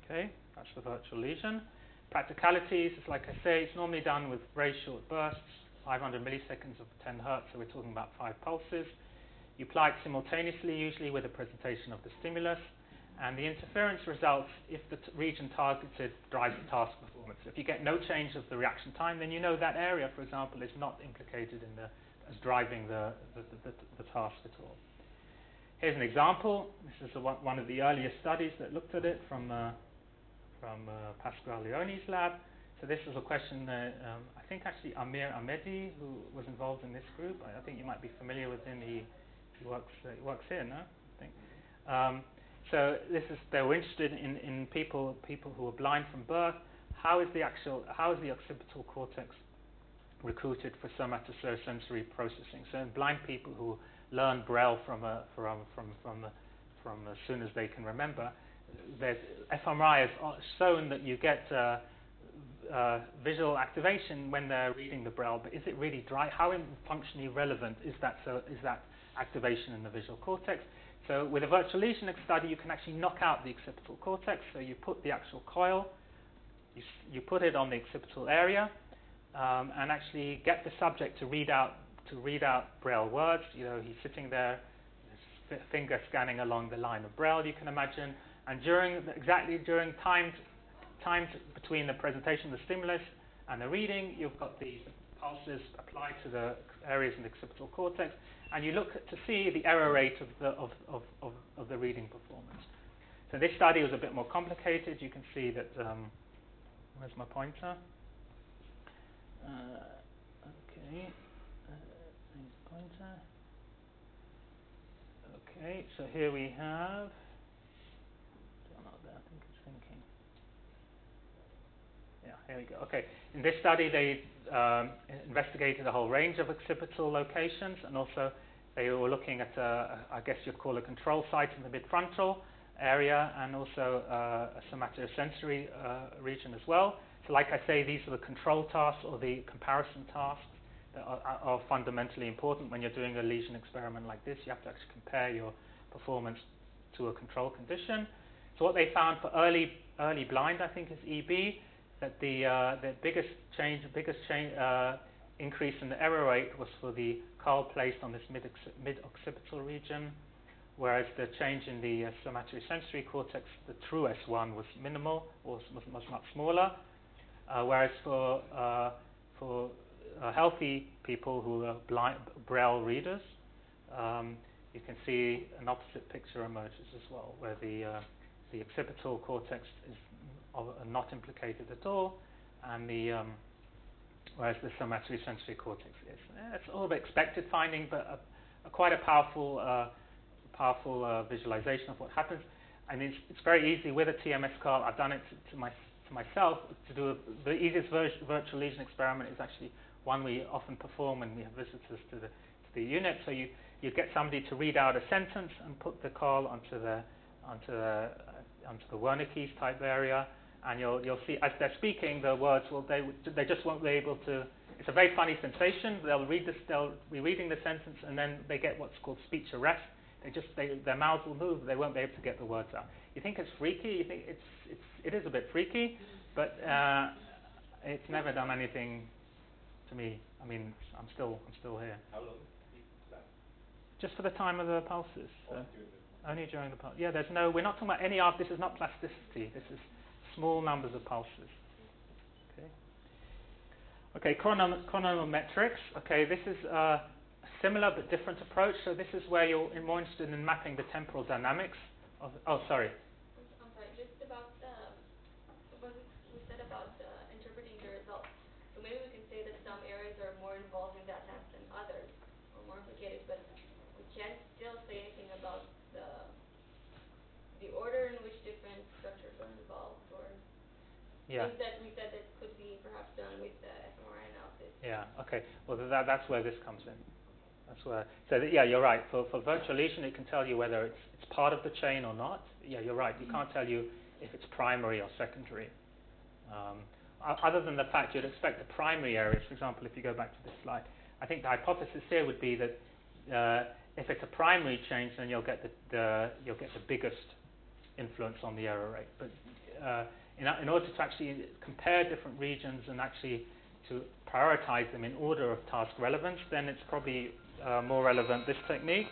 Okay, that's the virtual lesion. Practicalities, it's like I say, it's normally done with very short bursts, 500 milliseconds of 10 hertz, so we're talking about 5 pulses. You apply it simultaneously, usually with the presentation of the stimulus, and the interference results if the region targeted drives the task performance. If you get no change of the reaction time, then you know that area, for example, is not implicated as driving the task at all. Here's an example. This is one of the earliest studies that looked at it from Pascal Leone's lab. So this is a question that I think actually Amir Ahmedi, who was involved in this group, I think you might be familiar with him. He works here, no? I think. So they were interested in people who are blind from birth. How is the occipital cortex recruited for somatosensory processing. So in blind people who learn Braille from as soon as they can remember, there's fMRI has shown that you get visual activation when they're reading the Braille, but is it really dry? How functionally relevant is that activation in the visual cortex? So with a virtual lesion study, you can actually knock out the occipital cortex. So you put the actual coil, you put it on the occipital area, and actually get the subject to read out Braille words. You know, he's sitting there, his finger scanning along the line of Braille, you can imagine, and during times between the presentation of the stimulus and the reading, you've got the pulses applied to the areas in the occipital cortex, and you look to see the error rate of the reading performance. So this study was a bit more complicated. You can see that. Where's my pointer? Okay. Pointer. Okay. So here we have. Not there. I think it's thinking. Yeah. Here we go. Okay. In this study, they investigated a whole range of occipital locations, and also they were looking at, I guess you'd call a control site in the midfrontal area, and also a somatosensory region as well. So like I say, these are the control tasks or the comparison tasks that are fundamentally important when you're doing a lesion experiment like this. You have to actually compare your performance to a control condition. So what they found for early blind, I think, is EB, that the biggest increase in the error rate was for the coil placed on this mid-occipital region, whereas the change in the somatosensory cortex, the true S1, was minimal, or was much smaller. Whereas for healthy people who are blind Braille readers, you can see an opposite picture emerges as well, where the occipital cortex is not implicated at all, and whereas the somatosensory cortex is. It's all of expected finding, but quite a powerful visualization of what happens. And it's very easy with a TMS card. I've done it to myself to do. The easiest virtual lesion experiment is actually one we often perform when we have visitors to the unit. So you get somebody to read out a sentence and put the coil onto the Wernicke's type area, and you'll see as they're speaking, the words they just won't be able to. It's a very funny sensation. They'll be reading the sentence, and then they get what's called speech arrest. Their mouths will move, but they won't be able to get the words out. You think it's freaky. You think it is a bit freaky, but it's never done anything to me. I mean, I'm still here. How long is that? Just for the time of the pulses. Only during the pulse. Yeah, we're not talking about any art. This is not plasticity. This is small numbers of pulses. Okay, chronometrics. Okay, this is a similar but different approach. So this is where you're more interested in mapping the temporal dynamics of. Oh, sorry. I'm sorry. Just about what we said about interpreting the results. So maybe we can say that some areas are more involved in that task than others, or more implicated. But we can't still say anything about the order in which different structures are involved, or things that we said that could be perhaps done with the fMRI analysis. Yeah. Okay. Well, that's where this comes in. That's where. So you're right. For virtual lesion, it can tell you whether it's part of the chain or not. Yeah, you're right. You can't tell you if it's primary or secondary. Other than the fact you'd expect the primary areas. For example, if you go back to this slide, I think the hypothesis here would be that if it's a primary change, then you'll get the biggest influence on the error rate. But in order to actually compare different regions and actually to prioritize them in order of task relevance, then it's probably more relevant this technique,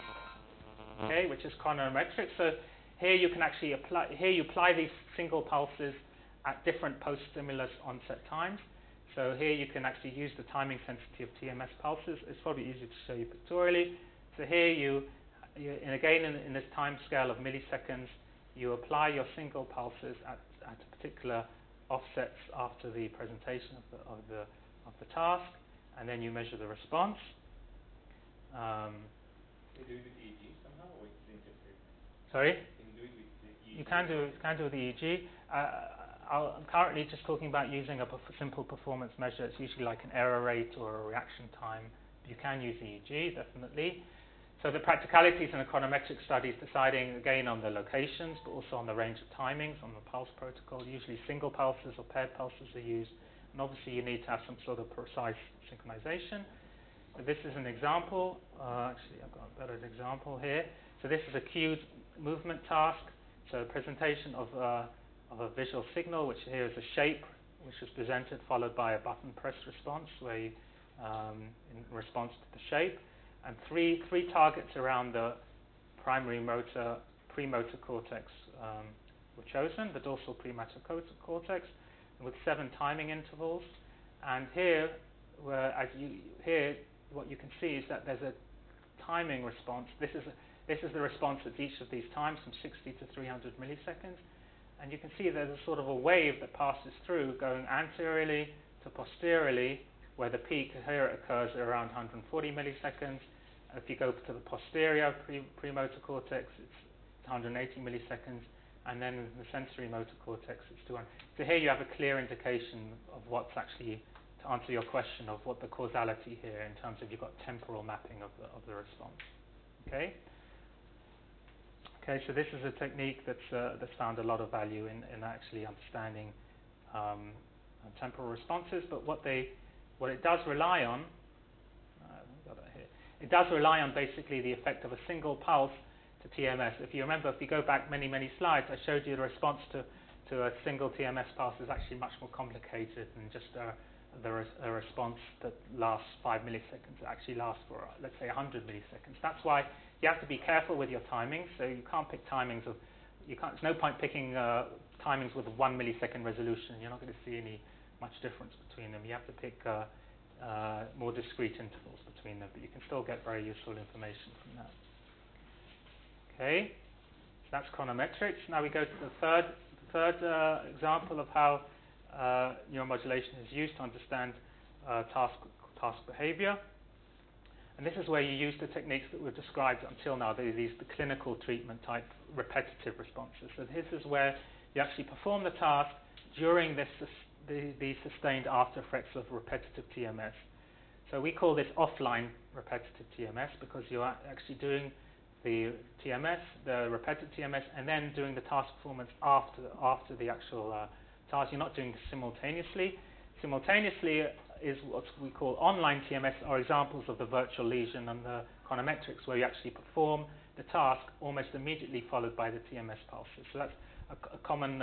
okay, which is chronometrics. So here you can actually apply these single pulses at different post-stimulus onset times. So here you can actually use the timing sensitivity of TMS pulses. It's probably easier to show you pictorially. So here and again in this time scale of milliseconds, you apply your single pulses at particular offsets after the presentation of the task, and then you measure the response. Can you do it with EEG somehow, or it's interesting? Sorry? Can you do it with the EEG? You can do it with the EEG. I'm currently just talking about using a simple performance measure. It's usually like an error rate or a reaction time. You can use EEG, definitely. So the practicalities in a chronometric study is deciding, again, on the locations, but also on the range of timings, on the pulse protocol. Usually single pulses or paired pulses are used. And obviously you need to have some sort of precise synchronization. So this is an example. Actually, I've got a better example here. So this is a cued movement task. So presentation of a visual signal, which here is a shape, which is presented, followed by a button press response, where you, in response to the shape. And three targets around the primary premotor cortex were chosen, the dorsal premature cortex, with 7 timing intervals. And here, what you can see is that there's a timing response. This is the response at each of these times, from 60 to 300 milliseconds. And you can see there's a sort of a wave that passes through, going anteriorly to posteriorly, where the peak here occurs at around 140 milliseconds. If you go to the posterior premotor cortex, it's 180 milliseconds, and then in the sensory motor cortex, it's 200. So here you have a clear indication of what's actually, to answer your question, of what the causality here in terms of you've got temporal mapping of the response. Okay. Okay. So this is a technique that's found a lot of value in actually understanding temporal responses. But what it does rely on, it does rely on basically the effect of a single pulse to TMS. If you remember, if you go back many slides, I showed you the response to a single TMS pulse is actually much more complicated than just a response that lasts 5 milliseconds. It actually lasts for, let's say, 100 milliseconds. That's why you have to be careful with your timings. So you can't pick timings of, there's no point picking timings with 1 millisecond resolution. You're not going to see much difference between them. You have to pick more discrete intervals between them, but you can still get very useful information from that. Okay, so that's chronometrics. Now we go to the third example of how neuromodulation is used to understand task behavior. And this is where you use the techniques that we've described until now, the clinical treatment type repetitive responses. So this is where you actually perform the task during the sustained after effects of repetitive TMS. So we call this offline repetitive TMS because you're actually doing the TMS, the repetitive TMS, and then doing the task performance after the actual task. You're not doing it simultaneously. Simultaneously is what we call online TMS, or examples of the virtual lesion and the chronometrics, where you actually perform the task almost immediately followed by the TMS pulses. So that's a common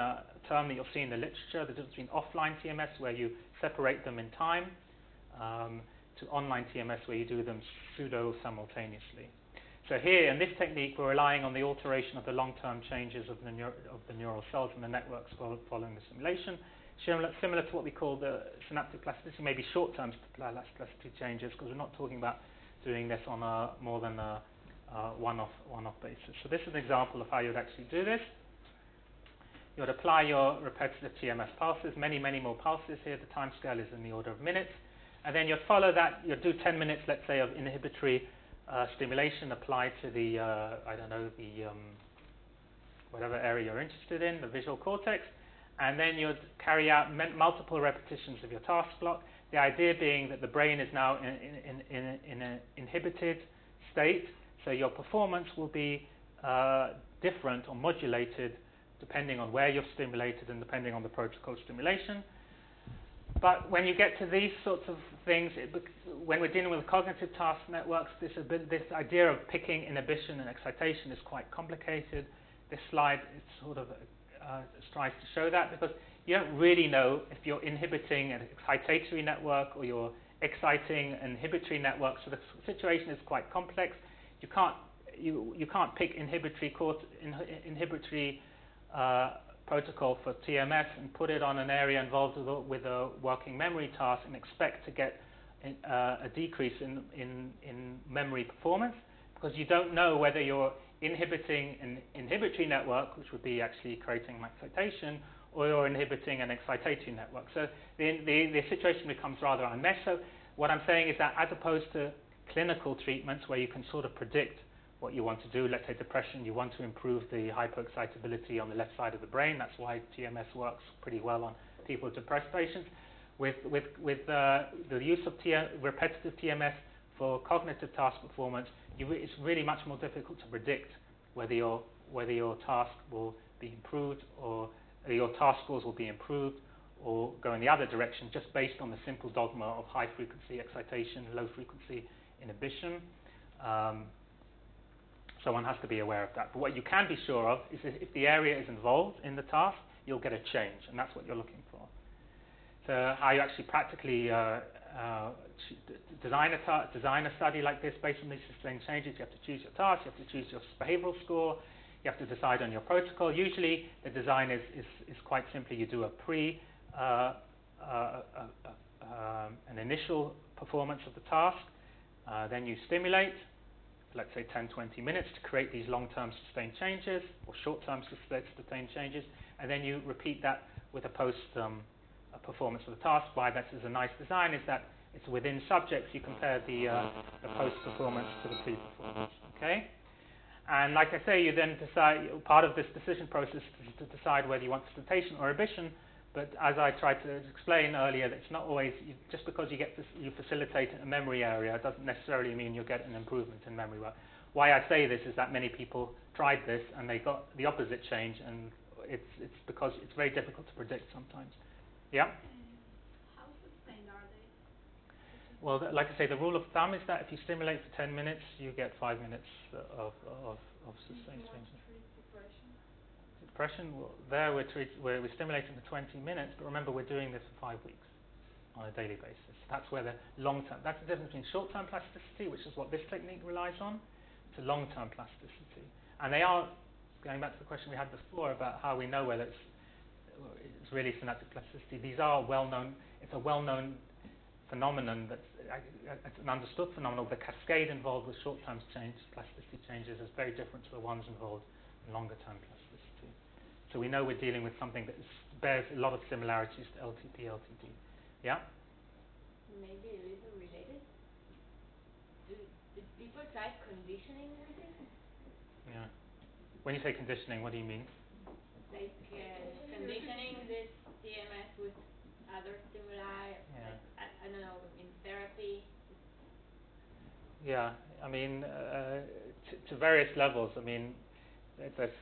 term that you'll see in the literature, the difference between offline TMS, where you separate them in time, to online TMS, where you do them pseudo-simultaneously. So here, in this technique, we're relying on the alteration of the long-term changes of the neural cells and the networks following the simulation, similar to what we call the synaptic plasticity, maybe short-term plasticity changes, because we're not talking about doing this on a more than a one-off basis. So this is an example of how you would actually do this. You would apply your repetitive TMS pulses, many more pulses here. The time scale is in the order of minutes. And then you'd follow that, you'd do 10 minutes, let's say, of inhibitory stimulation applied to the, whatever area you're interested in, the visual cortex. And then you'd carry out multiple repetitions of your task block. The idea being that the brain is now in an inhibited state, so your performance will be different or modulated depending on where you're stimulated and depending on the protocol stimulation. But when you get to these sorts of things, when we're dealing with cognitive task networks, this idea of picking inhibition and excitation is quite complicated. This slide sort of tries to show that, because you don't really know if you're inhibiting an excitatory network or you're exciting an inhibitory network. So the situation is quite complex. You can't pick inhibitory protocol for TMS and put it on an area involved with a working memory task and expect to get a decrease in memory performance, because you don't know whether you're inhibiting an inhibitory network, which would be actually creating an excitation, or you're inhibiting an excitatory network. So the situation becomes rather unmesh. So what I'm saying is that as opposed to clinical treatments where you can sort of predict what you want to do. Let's say depression, you want to improve the hyperexcitability on the left side of the brain. That's why TMS works pretty well on people with depressed patients. With the use of repetitive TMS for cognitive task performance, it's really much more difficult to predict whether your task will be improved or your task scores will be improved or go in the other direction, just based on the simple dogma of high frequency excitation, low frequency inhibition. So one has to be aware of that. But what you can be sure of is that if the area is involved in the task, you'll get a change, and that's what you're looking for. So how you actually practically design a study like this based on these sustained changes, you have to choose your task, you have to choose your behavioral score, you have to decide on your protocol. Usually the design is quite simply, you do an initial performance of the task, then you stimulate, let's say 10-20 minutes, to create these long-term sustained changes or short-term sustained changes, and then you repeat that with a post performance of the task. Why that is a nice design is that it's within subjects. You compare the post performance to the pre-performance. Okay, and like I say, you then decide. Part of this decision process is to decide whether you want stimulation or inhibition. But as I tried to explain earlier, it's not always just because you facilitate a memory area doesn't necessarily mean you'll get an improvement in memory work. Why I say this is that many people tried this and they got the opposite change, and it's because it's very difficult to predict sometimes. Yeah. How sustained are they? Well, like I say, the rule of thumb is that if you stimulate for 10 minutes, you get 5 minutes of sustained change. Depression, well, there we're stimulating for 20 minutes, but remember we're doing this for 5 weeks on a daily basis. That's where the long-term, that's the difference between short-term plasticity, which is what this technique relies on, to long-term plasticity. And they are, going back to the question we had before about how we know whether it's really synaptic plasticity, these are well-known, it's a well-known phenomenon, it's an understood phenomenon. The cascade involved with short-term plasticity changes is very different to the ones involved in longer-term plasticity. So we know we're dealing with something that bears a lot of similarities to LTP, LTD. Yeah? Maybe a little related. Did people try conditioning with it? Yeah. When you say conditioning, what do you mean? Like conditioning this TMS with other stimuli, Yeah. like, I don't know, in therapy? Yeah, I mean, to various levels. I mean, there's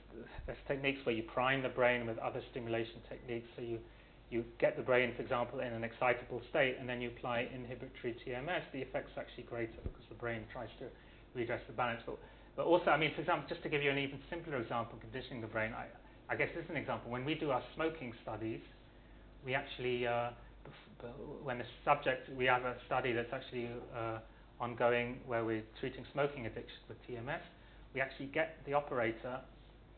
techniques where you prime the brain with other stimulation techniques. So you get the brain, for example, in an excitable state, and then you apply inhibitory TMS. The effect's actually greater because the brain tries to redress the balance. But also, I mean, for example, just to give you an even simpler example, conditioning the brain, I guess this is an example. When we do our smoking studies, we actually, when the subject, we have a study that's actually ongoing where we're treating smoking addiction with TMS. We actually get the operator,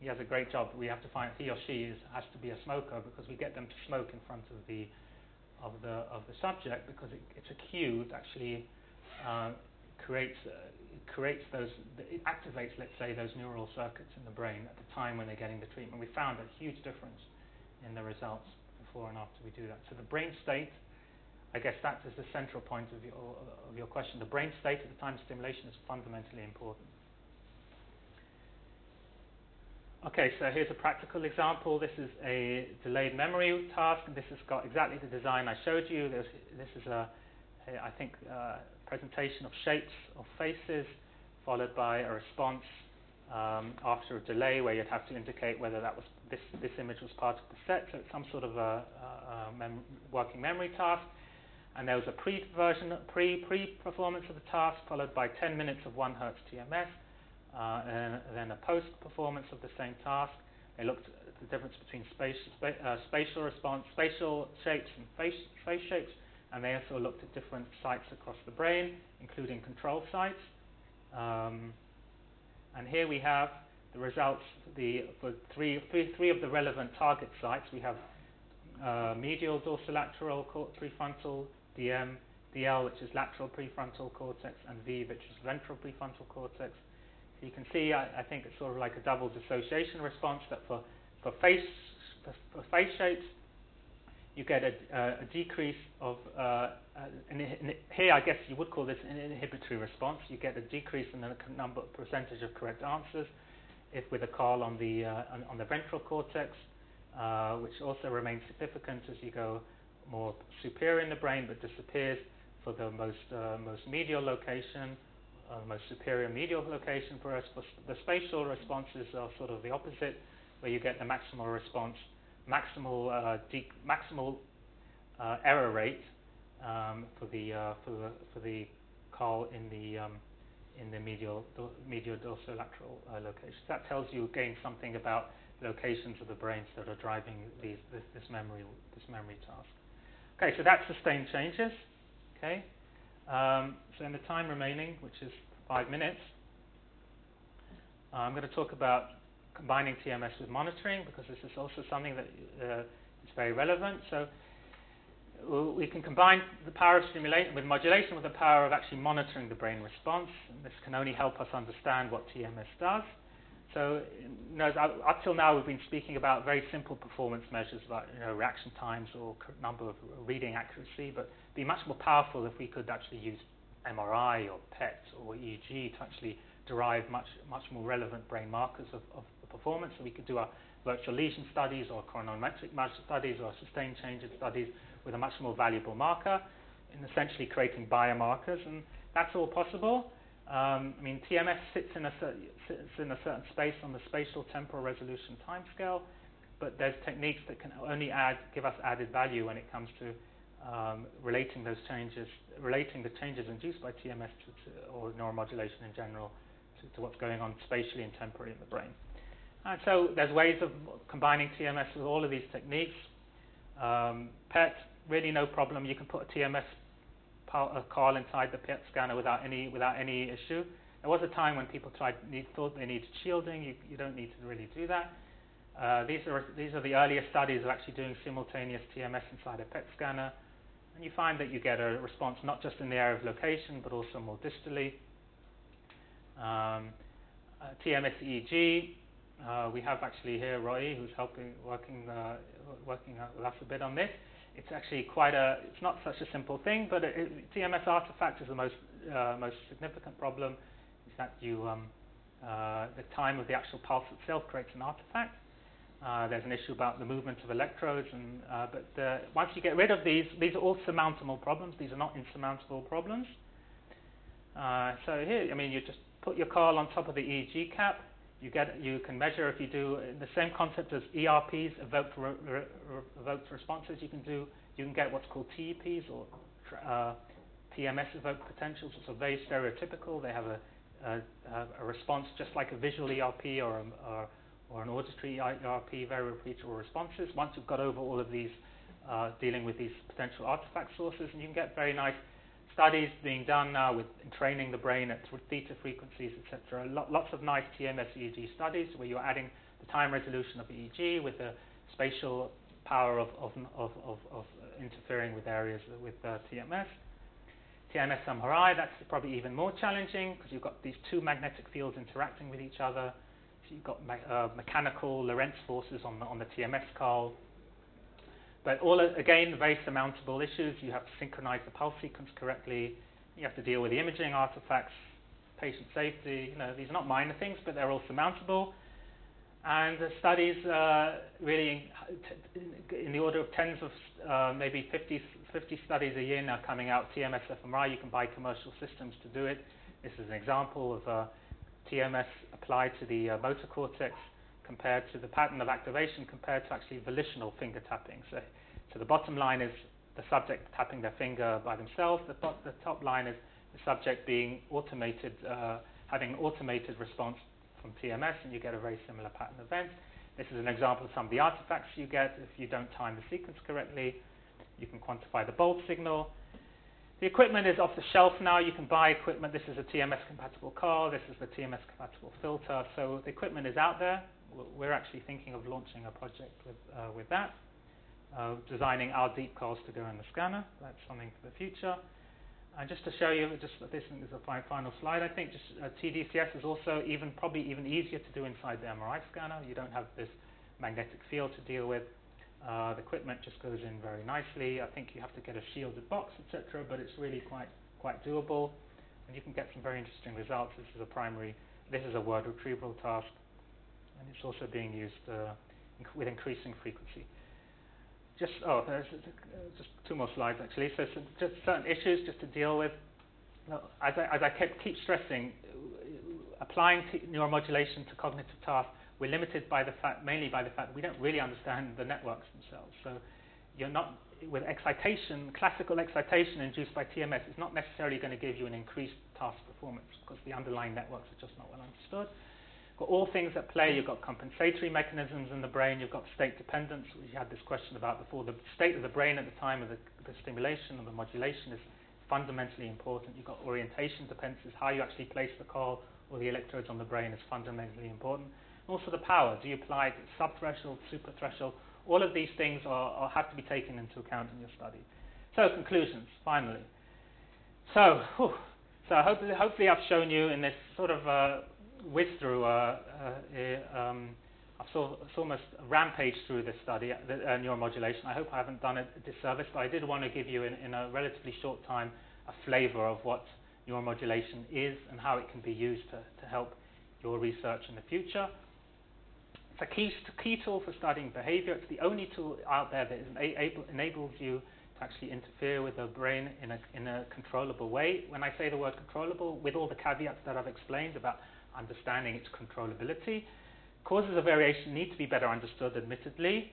he has a great job, we have to find, he or she has to be a smoker, because we get them to smoke in front of the subject, because it's a cue that actually creates those, it activates, let's say, those neural circuits in the brain at the time when they're getting the treatment. We found a huge difference in the results before and after we do that. So the brain state, I guess that is the central point of your question. The brain state at the time of stimulation is fundamentally important. Okay, so here's a practical example. This is a delayed memory task, and this has got exactly the design I showed you. This is I think, presentation of shapes of faces, followed by a response after a delay, where you'd have to indicate whether that was this image was part of the set. So it's some sort of a working memory task. And there was a pre-performance of the task, followed by 10 minutes of 1 Hz TMS. And then a post-performance of the same task. They looked at the difference between spatial response, spatial shapes and face shapes, and they also looked at different sites across the brain, including control sites. And here we have the results for three of the relevant target sites. We have medial dorsolateral prefrontal, DM, DL, which is lateral prefrontal cortex, and V, which is ventral prefrontal cortex. So you can see, I think it's sort of like a double dissociation response, that for face shapes, you get a decrease of here I guess you would call this an inhibitory response. You get a decrease in the percentage of correct answers if with a call on the ventral cortex, which also remains significant as you go more superior in the brain, but disappears for the most medial location, most superior medial location. For us, the spatial responses are sort of the opposite, where you get the maximal response, maximal error rate for the call in the medial dorsolateral location. That tells you again something about locations of the brains that are driving this memory task. Okay, so that's sustained changes. Okay, so in the time remaining, which is 5 minutes, I'm going to talk about combining TMS with monitoring, because this is also something that is very relevant. So we can combine the power of stimulation with modulation with the power of actually monitoring the brain response. And this can only help us understand what TMS does. So, up till now we've been speaking about very simple performance measures like reaction times or number of reading accuracy, but it'd be much more powerful if we could actually use MRI or PET or EEG to actually derive much more relevant brain markers of the performance. So we could do our virtual lesion studies or chronometric studies or sustained changes studies with a much more valuable marker, in essentially creating biomarkers, and that's all possible. I mean, TMS sits in a certain space on the spatial temporal resolution timescale, but there's techniques that can only give us added value when it comes to relating the changes induced by TMS or neuromodulation in general to what's going on spatially and temporally in the brain. And so there's ways of combining TMS with all of these techniques. PET, really no problem. You can put a TMS call inside the PET scanner without any issue. There was a time when people thought they needed shielding. You don't need to really do that. These are the earliest studies of actually doing simultaneous TMS inside a PET scanner, and you find that you get a response not just in the area of location but also more distally. TMS EEG. We have actually here Roy, who's working with us a bit on this. It's actually it's not such a simple thing, but TMS artifact is the most significant problem. Is that the time of the actual pulse itself creates an artifact. There's an issue about the movement of electrodes, but once you get rid of these are all surmountable problems. These are not insurmountable problems. So here, I mean, you just put your coil on top of the EEG cap. You can measure if you do the same concept as ERPs, evoked responses. You can get what's called TEPs or PMS evoked potentials, which are very stereotypical. They have a response just like a visual ERP or an auditory ERP, very repeatable responses. Once you've got over all of these, dealing with these potential artifact sources, and you can get very nice studies being done now with training the brain at theta frequencies, etc. Lots of nice TMS EEG studies where you're adding the time resolution of EEG with the spatial power of interfering with areas with TMS. TMS MRI, that's probably even more challenging because you've got these two magnetic fields interacting with each other. So you've got mechanical Lorentz forces on the TMS coil. But again, very surmountable issues. You have to synchronize the pulse sequence correctly. You have to deal with the imaging artifacts, patient safety. These are not minor things, but they're all surmountable. And the studies really in the order of tens of maybe 50 studies a year now coming out. TMS fMRI, you can buy commercial systems to do it. This is an example of TMS applied to the motor cortex compared to the pattern of activation compared to actually volitional finger tapping. So the bottom line is the subject tapping their finger by themselves. The top line is the subject being automated, having an automated response from TMS, and you get a very similar pattern event. This is an example of some of the artifacts you get if you don't time the sequence correctly. You can quantify the bulb signal. The equipment is off the shelf now. You can buy equipment. This is a TMS-compatible car. This is the TMS-compatible filter. So the equipment is out there. We're actually thinking of launching a project with that, designing our deep calls to go in the scanner. That's something for the future. And just to show you, this is a final slide. I think TDCS is also probably even easier to do inside the MRI scanner. You don't have this magnetic field to deal with. The equipment just goes in very nicely. I think you have to get a shielded box, etc., but it's really quite doable, and you can get some very interesting results. This is a word retrieval task, and it's also being used with increasing frequency. There's just two more slides actually. So just certain issues just to deal with. As I keep stressing, applying neuromodulation to cognitive tasks, we're limited mainly by the fact that we don't really understand the networks themselves. So you're not, with excitation, classical excitation induced by TMS is not necessarily going to give you an increased task performance because the underlying networks are just not well understood. Got all things at play. You've got compensatory mechanisms in the brain. You've got state dependence, which you had this question about before. The state of the brain at the time of the stimulation or the modulation is fundamentally important. You've got orientation dependencies. How you actually place the coil or the electrodes on the brain is fundamentally important. And also the power. Do you apply it subthreshold, superthreshold? All of these things have to be taken into account in your study. So conclusions, finally. So hopefully I've shown you in this sort of whiz through, I've almost rampaged through this study, neuromodulation. I hope I haven't done it a disservice, but I did want to give you in a relatively short time a flavor of what neuromodulation is and how it can be used to help your research in the future. It's a key tool for studying behavior. It's the only tool out there that enables you to actually interfere with the brain in a controllable way. When I say the word controllable, with all the caveats that I've explained about understanding its controllability, causes of variation need to be better understood, admittedly,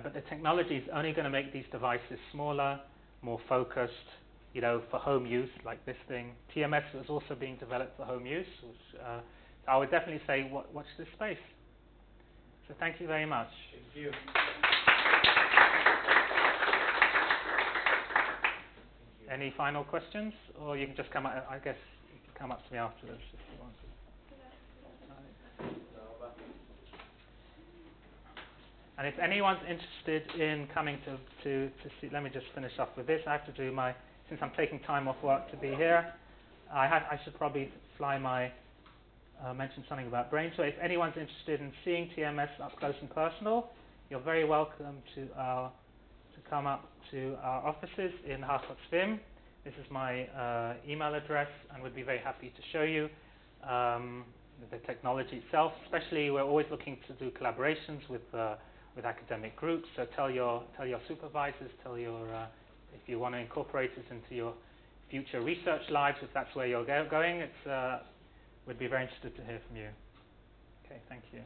but the technology is only going to make these devices smaller, more focused, for home use, like this thing. TMS is also being developed for home use, which I would definitely say watch this space. So thank you very much. Thank you. Any final questions? Or you can just come up, I guess you can come up to me afterwards if you want to. And if anyone's interested in coming to see, let me just finish off with this. I have to do since I'm taking time off work to be here, I should probably mention something about brain. So if anyone's interested in seeing TMS up close and personal, you're very welcome to come up to our offices in Hartog-Swim. This is my email address, and we'd be very happy to show you the technology itself. Especially, we're always looking to do collaborations with academic groups. So tell your supervisors, if you want to incorporate it into your future research lives, if that's where you're going. We'd be very interested to hear from you. Okay, thank you.